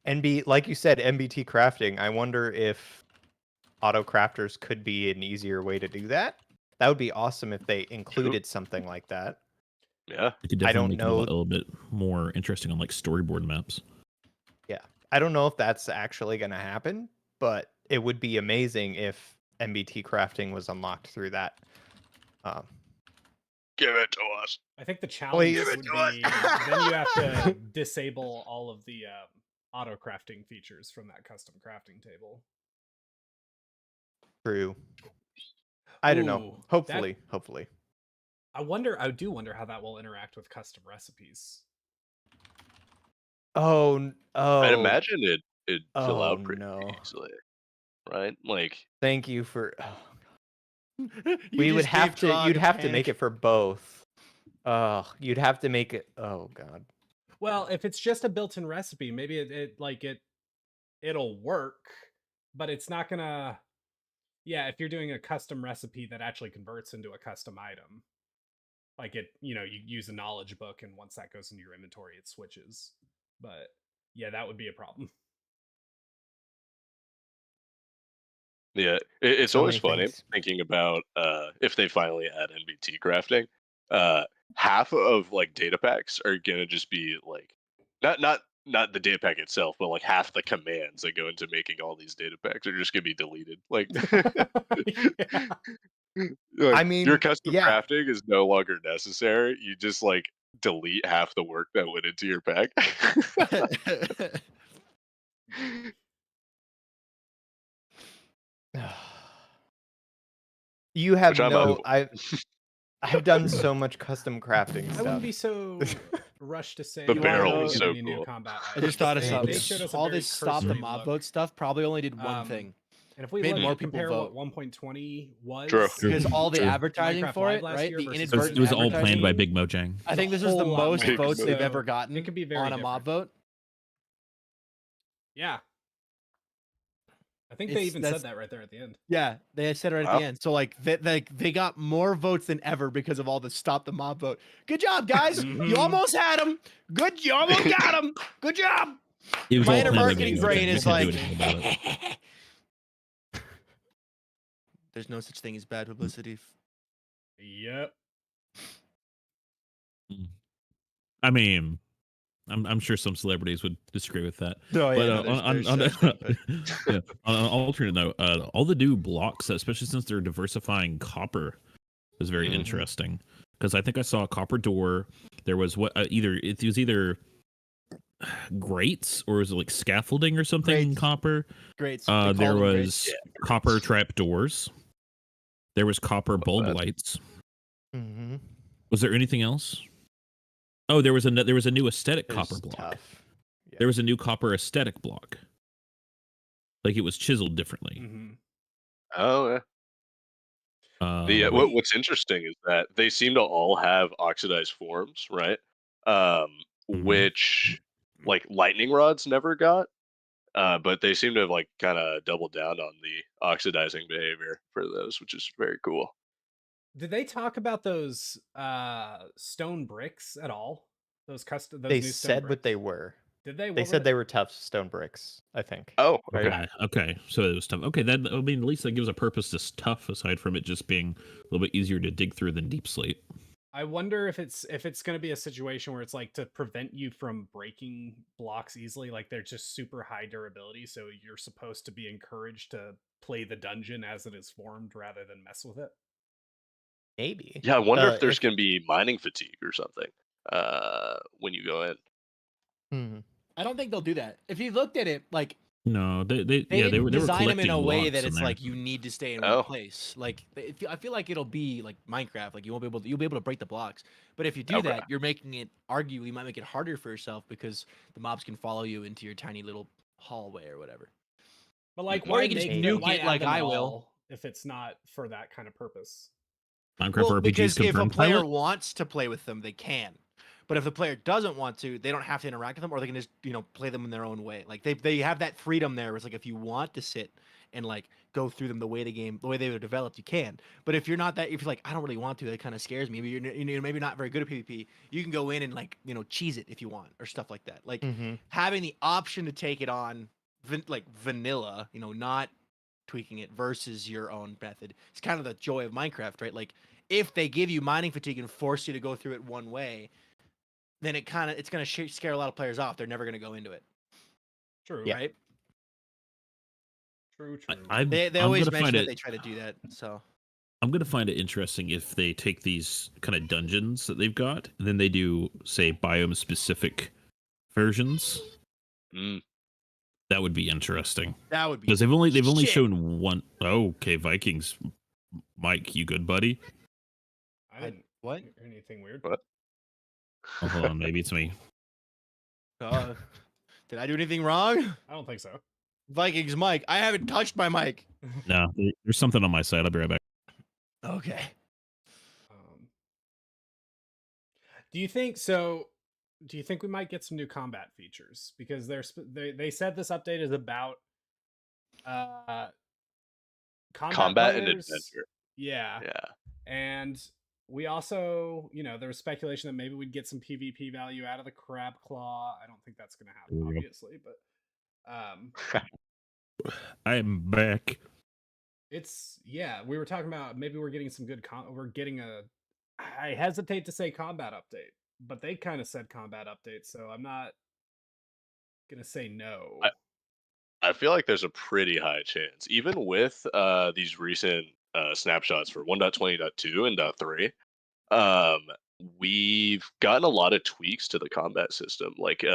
like you said, MBT crafting, I wonder if auto crafters could be an easier way to do that. That would be awesome if they included something like that. Yeah. It could definitely make it a little bit more interesting on like storyboard maps. Yeah. I don't know if that's actually going to happen, but it would be amazing if MBT crafting was unlocked through that. Give it to us. I think the challenge would be then you have to disable all of the auto crafting features from that custom crafting table. True. I don't know. Hopefully. I do wonder how that will interact with custom recipes. I'd imagine it'd fill out pretty easily, right? Like, thank you for. We would have to. You'd have to make it for both. You'd have to make it. Oh god. Well, if it's just a built-in recipe, maybe it'll work, but it's not gonna. Yeah, if you're doing a custom recipe that actually converts into a custom item, like you use a knowledge book, and once that goes into your inventory, it switches. But yeah, that would be a problem. Yeah, it's always funny thinking about if they finally add NBT crafting. Half of like data packs are gonna just be like not the data pack itself, but like half the commands that go into making all these data packs are just gonna be deleted. Like, I mean, your custom crafting is no longer necessary. You just like delete half the work that went into your pack. You have no. I've done so much custom crafting stuff. I wouldn't be so rushed to say the barrel is so new cool. combat. I just thought of something. All this stop the mob vote stuff probably only did one thing. And if we made more compare people vote. what 1.20 was, because all the advertising for it, right? The inadvertent it was all planned by Big Mojang. I think this is the most votes they've ever gotten it could be very on a mob vote. Yeah. I think they even said that right there at the end. Yeah, they said it right at the end. So like they got more votes than ever because of all the stop the mob vote. Good job, guys. You almost had them. Good, you almost got them. Good job. My inner marketing brain is like, there's no such thing as bad publicity. Yep. I mean, I'm sure some celebrities would disagree with that. Oh, yeah, but on an alternate note, all the new blocks, especially since they're diversifying copper, is very interesting. Because I think I saw a copper door. There was it was either grates or was it like scaffolding or something in copper? Grates. There was copper trap doors. There was copper bulb lights. Was there anything else? Oh, there was a new aesthetic copper block. Yeah. There was a new copper aesthetic block. Like it was chiseled differently. Oh yeah. What's interesting is that they seem to all have oxidized forms, right? Which like lightning rods never got. But they seem to have like kind of doubled down on the oxidizing behavior for those, which is very cool. Did they talk about those stone bricks at all? Those custom, those They new stone said bricks. what they were. Did they? They What were said they were tough stone bricks, I think. Oh, right? Okay. So it was tough. Okay, that I mean, at least that gives a purpose to tough, aside from it just being a little bit easier to dig through than deep slate. I wonder if it's going to be a situation where it's like to prevent you from breaking blocks easily, like they're just super high durability, so you're supposed to be encouraged to play the dungeon as it is formed rather than mess with it. Maybe. Yeah, I wonder if there's going to be mining fatigue or something when you go in. I don't think they'll do that. If you looked at it, like No, they didn't were design them in collecting a way blocks that in it's there. like you need to stay in Oh. one place. Like I feel like it'll be like Minecraft. Like you'll be able to break the blocks. But if you do Okay. that, you're making it arguably you might make it harder for yourself because the mobs can follow you into your tiny little hallway or whatever. But like, Or why you can just make nuke why it add like them I at will. all if it's not for that kind of purpose? Minecraft Well, RPGs because if a confirmed player pilot? wants to play with them, they can. But if the player doesn't want to, they don't have to interact with them, or they can just play them in their own way. Like they have that freedom there. It's like if you want to sit and like go through them the way they were developed, you can. But if you're not that, if you're like I don't really want to, that kind of scares me. Maybe you're maybe not very good at PvP. You can go in and like cheese it if you want or stuff like that. Like having the option to take it on like vanilla, not tweaking it versus your own method. It's kind of the joy of Minecraft, right? Like if they give you mining fatigue and force you to go through it one way, then it's going to scare a lot of players off. They're never going to go into it. True. Yeah. Right? True. They always mention that they try to do that. So I'm gonna find it interesting if they take these kind of dungeons that they've got, and then they do, say, biome specific versions. That would be interesting. That would be because they've only shit. shown one. Oh, okay, Vikings. Mike, you good, buddy? I didn't what? hear anything weird. What? Oh, hold on, maybe it's me. Did I do anything wrong? I don't think so. Vikings mic. I haven't touched my mic. No, there's something on my side. I'll be right back. Okay. Do you think so? Do you think we might get some new combat features? Because they said this update is about Combat and players. adventure. Yeah. And we also, there was speculation that maybe we'd get some PvP value out of the crab claw. I don't think that's going to happen, obviously, but I am back. we were talking about maybe we're getting some good I hesitate to say combat update, but they kind of said combat update, so I'm not gonna say no. I feel like there's a pretty high chance, even with these recent snapshots for 1.20.2 and .3. We've gotten a lot of tweaks to the combat system, like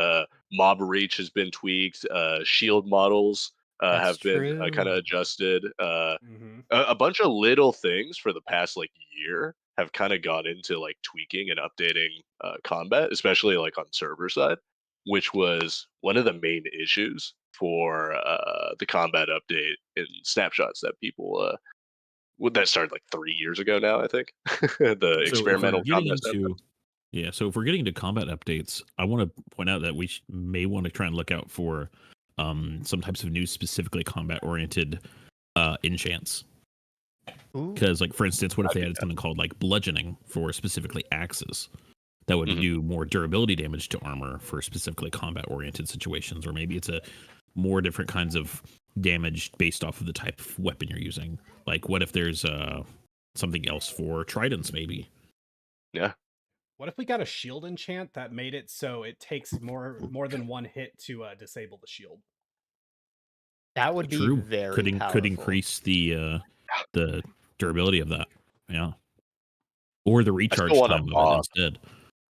mob reach has been tweaked, shield models have been kind of adjusted. A bunch of little things for the past like year have kind of gone into like tweaking and updating combat, especially like on server side, which was one of the main issues for the combat update in snapshots that people that started like 3 years ago now, I think. The experimental combat snapshots. Yeah, so if we're getting to combat updates, I want to point out that we may want to try and look out for some types of new specifically combat oriented enchants. Because, like, for instance, what if they added something called like bludgeoning for specifically axes that would do more durability damage to armor for specifically combat oriented situations, or maybe it's a more different kinds of damage based off of the type of weapon you're using. Like, what if there's something else for tridents, maybe? Yeah. What if we got a shield enchant that made it so it takes more than one hit to disable the shield? That would be True. very could powerful. increase the durability of that. Yeah. Or the recharge still want a time of it mob. instead.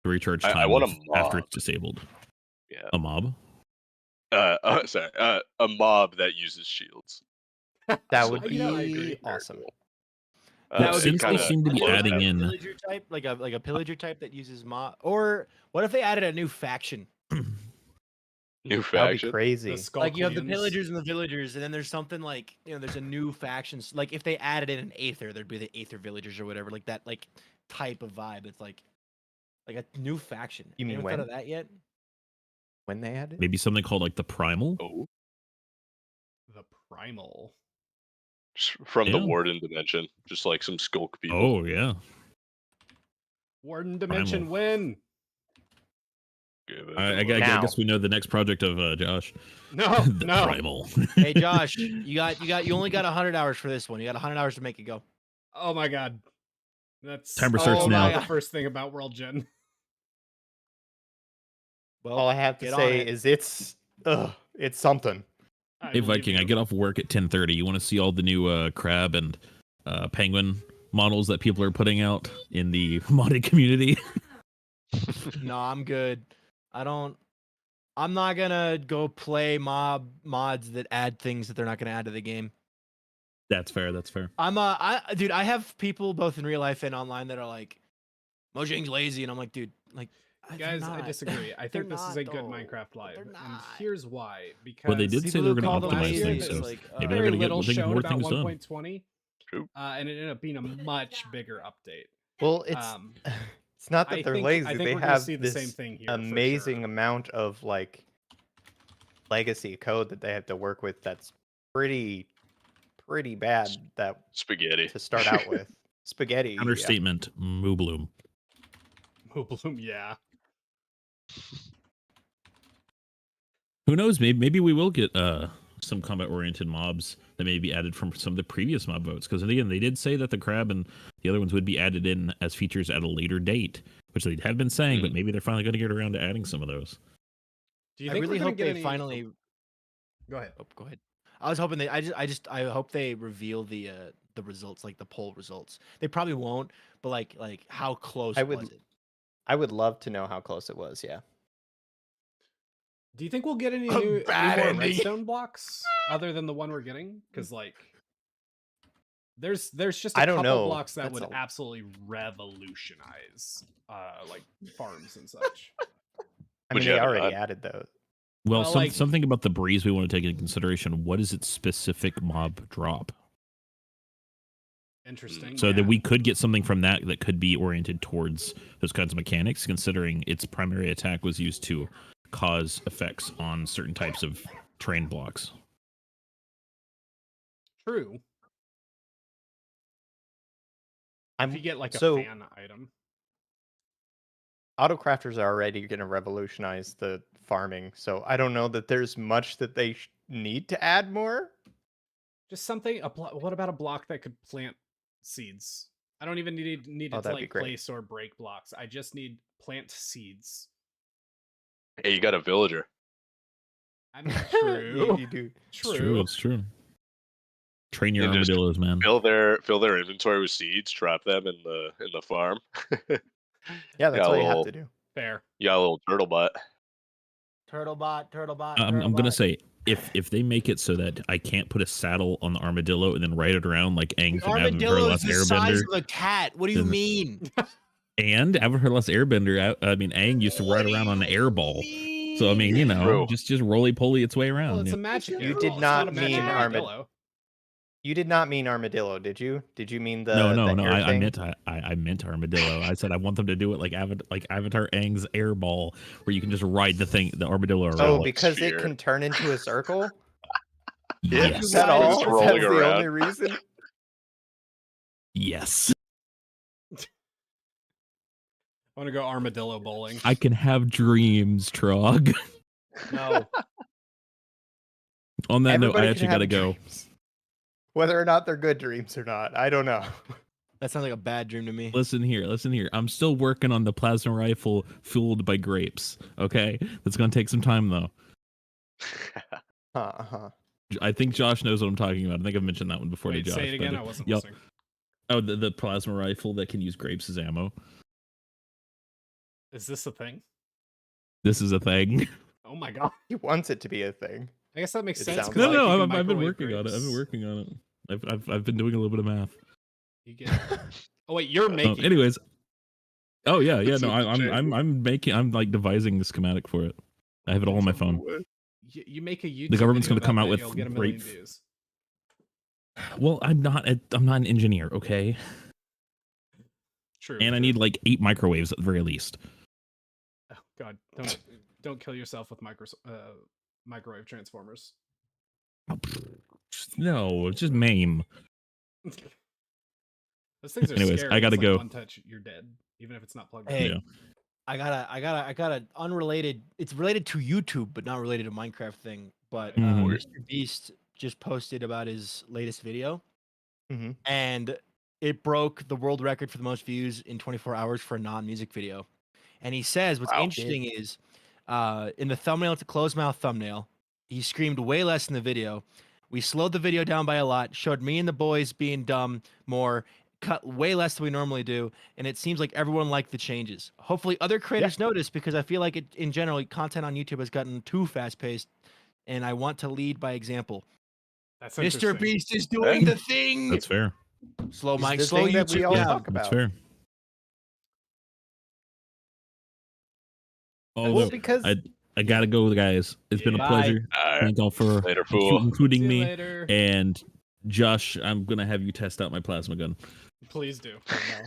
The recharge I time want a after mob. it's disabled. Yeah. A mob? Sorry, a mob that uses shields. That would You know, I be agree. awesome. That would be Since they kinda seem to be close adding to a in pillager type, like a pillager type that uses mob. Or what if they added a new faction? New That'd be faction. crazy. Like you have the Skullcleans. pillagers and the villagers, and then there's something like there's a new faction. Like if they added in an aether, there'd be the aether villagers or whatever, like that like type of vibe. It's like a new faction. You mean Anyone when? thought of that yet? When they had it? maybe something called like the primal. Oh. The Primal. From the Yeah. Warden dimension, just like some skulk people. Oh yeah. Warden Dimension win. I guess we know the next project of Josh. No, the no. Primal. Hey Josh, you only got 100 hours for this one. You got 100 hours to make it go. Oh my god. That's Timer starts now. the first thing about World Gen. Well, all I have to get say on it. is it's something. Hey Viking, I get off work at 10:30. You want to see all the new crab and penguin models that people are putting out in the modded community? No, I'm good. I'm not gonna go play mods that add things that they're not gonna add to the game. That's fair. That's fair. Dude, I have people both in real life and online that are like, Mojang's lazy, and I'm like, dude, like, guys, I disagree. I think this is a good Minecraft Live, and here's why. Because Well, they did say they were going to optimize things, so maybe they're going to get showed more about things done. 1.20, and it ended up being a much bigger update. Well, it's not that they're lazy. They have this same thing here, amazing amount of like legacy code that they have to work with. That's pretty bad. That spaghetti to start out with. Spaghetti. Understatement. Moo bloom. Moo bloom. Yeah. Who knows? Maybe we will get some combat-oriented mobs that may be added from some of the previous mob votes. Because again, they did say that the crab and the other ones would be added in as features at a later date, which they had been saying. But maybe they're finally going to get around to adding some of those. Do you I think really we're gonna hope get they any... finally. Go ahead. Oh, go ahead. I was hoping I hope they reveal the results, like the poll results. They probably won't, but like how close was it? I would love to know how close it was. Yeah. Do you think we'll get any more redstone blocks other than the one we're getting? Because like, there's just a couple blocks that would absolutely revolutionize like farms and such. I mean, they already added those. Well, something about the breeze we want to take into consideration. What is its specific mob drop? Interesting. So that we could get something from that could be oriented towards those kinds of mechanics, considering its primary attack was used to cause effects on certain types of terrain blocks. True. If you get like a fan item. Autocrafters are already going to revolutionize the farming, so I don't know that there's much that they need to add more. Just something. What about a block that could plant seeds? I don't even need it to like place or break blocks. I just need plant seeds. Hey, you got a villager. I mean, true. You do. It's true. Train your armadillos, man. Fill their inventory with seeds. Trap them in the farm. Yeah, that's all you have to do. Fair. You got a little turtle butt. Turtle bot. I'm gonna say if they make it so that I can't put a saddle on the armadillo and then ride it around like Aang from Avatar: Last The size Airbender. of a cat. What do you mean? And Avatar: Last Airbender, I mean, Aang used to ride around on an air ball. So I mean, just roly poly its way around. Well, it's a magic. You did not mean armadillo. You did not mean armadillo, did you? Did you mean the no? The I meant armadillo. I said I want them to do it like Avatar Aang's air ball, where you can just ride the armadillo around. Oh, because it can turn into a circle. Yes. Is that all? Just rolling That's the around. only reason. Yes. I want to go armadillo bowling. I can have dreams, Trog. No. On that note, Everybody I can actually have gotta go. dreams. Whether or not they're good dreams or not, I don't know. That sounds like a bad dream to me. Listen here. I'm still working on the plasma rifle fueled by grapes. Okay, that's gonna take some time though. I think Josh knows what I'm talking about. I think I've mentioned that one before to Josh. Say it again. I wasn't listening. Oh, the plasma rifle that can use grapes as ammo. Is this a thing? This is a thing. Oh my god. He wants it to be a thing. I guess that makes sense. No, I've been working on it. I've been doing a little bit of math. You get. Oh wait, you're making. Anyways. Oh yeah. No, I'm like devising the schematic for it. I have it all on my phone. You make a YouTube. The government's going to come out with get a million views. Well, I'm not an engineer, okay? True. And I need like 8 microwaves at the very least. Oh god, don't kill yourself with microwave transformers. No, just MAME. Those things are Anyways, scary. I gotta It's like go. one touch, you're dead, even if it's not plugged Hey, in. Yeah. I got a unrelated. It's related to YouTube, but not related to Minecraft thing. But Mhm. Mr. Beast just posted about his latest video, Mhm. and it broke the world record for the most views in 24 hours for a non-music video. And he says what's interesting is, in the thumbnail, it's a closed mouth thumbnail. He screamed way less in the video. We slowed the video down by a lot, showed me and the boys being dumb more, cut way less than we normally do, and it seems like everyone liked the changes. Hopefully other creators notice, because I feel like it, in general, content on YouTube has gotten too fast-paced, and I want to lead by example. That's Mr. interesting. Beast is doing the thing. That's fair. Slow It's mic, the slow thing that we YouTube all down. talk That's about. fair. Oh, Well, look, because I gotta go, guys. It's been a Bye. pleasure. All right. Thank y'all for Later, fool. including See you me. later. And Josh, I'm gonna have you test out my plasma gun. Please do.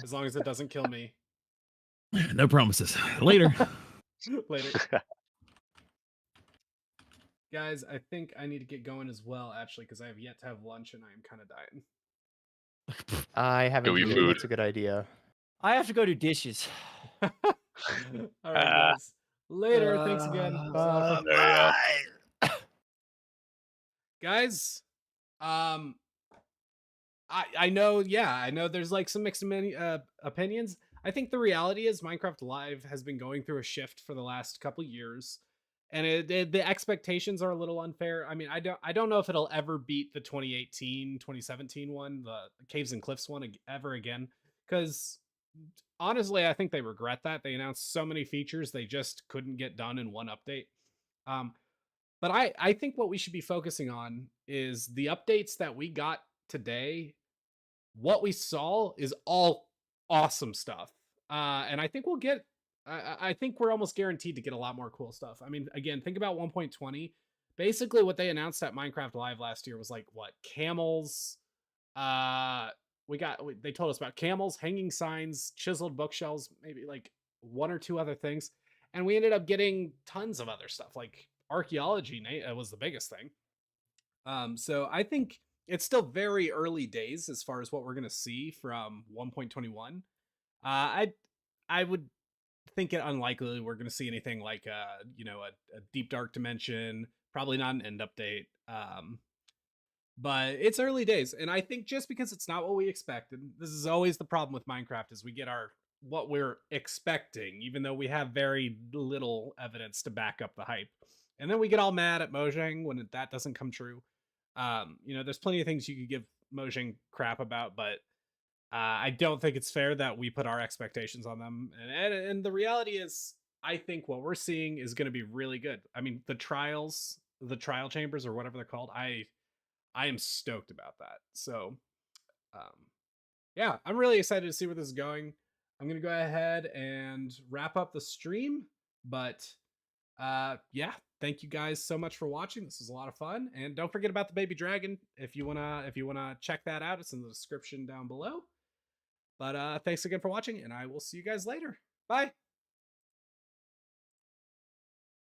As long as it doesn't kill me. No promises. Later. Later. Guys, I think I need to get going as well, actually, because I have yet to have lunch and I am kind of dying. I haven't Go eat eaten. food. That's a good idea. I have to go do dishes. All right, guys. Later. Thanks again. It was a lot of fun. There you go. Guys, I know, I know there's like some mixed opinions. I think the reality is Minecraft Live has been going through a shift for the last couple years, and the expectations are a little unfair. I mean, I don't know if it'll ever beat the 2018, 2017 one, the Caves and Cliffs one ever again, because honestly, I think they regret that. They announced so many features they just couldn't get done in one update. But I think what we should be focusing on is the updates that we got today. What we saw is all awesome stuff. And I think we'll get, I think we're almost guaranteed to get a lot more cool stuff. I mean, again, think about 1.20. Basically what they announced at Minecraft Live last year was like, what, camels, they told us about camels, hanging signs, chiseled bookshelves, maybe like one or two other things. And we ended up getting tons of other stuff, like archaeology was the biggest thing. So I think it's still very early days as far as what we're going to see from 1.21. I would think it unlikely we're going to see anything like a deep dark dimension, probably not an end update. But it's early days, and I think just because it's not what we expected, this is always the problem with Minecraft, is we get what we're expecting, even though we have very little evidence to back up the hype. And then we get all mad at Mojang when that doesn't come true. There's plenty of things you could give Mojang crap about, but I don't think it's fair that we put our expectations on them. And the reality is, I think what we're seeing is going to be really good. I mean, the trial chambers, or whatever they're called, I am stoked about that. So, yeah, I'm really excited to see where this is going. I'm going to go ahead and wrap up the stream, but yeah, thank you guys so much for watching. This was a lot of fun, and don't forget about the baby dragon. If you wanna check that out, it's in the description down below. But thanks again for watching, and I will see you guys later. Bye.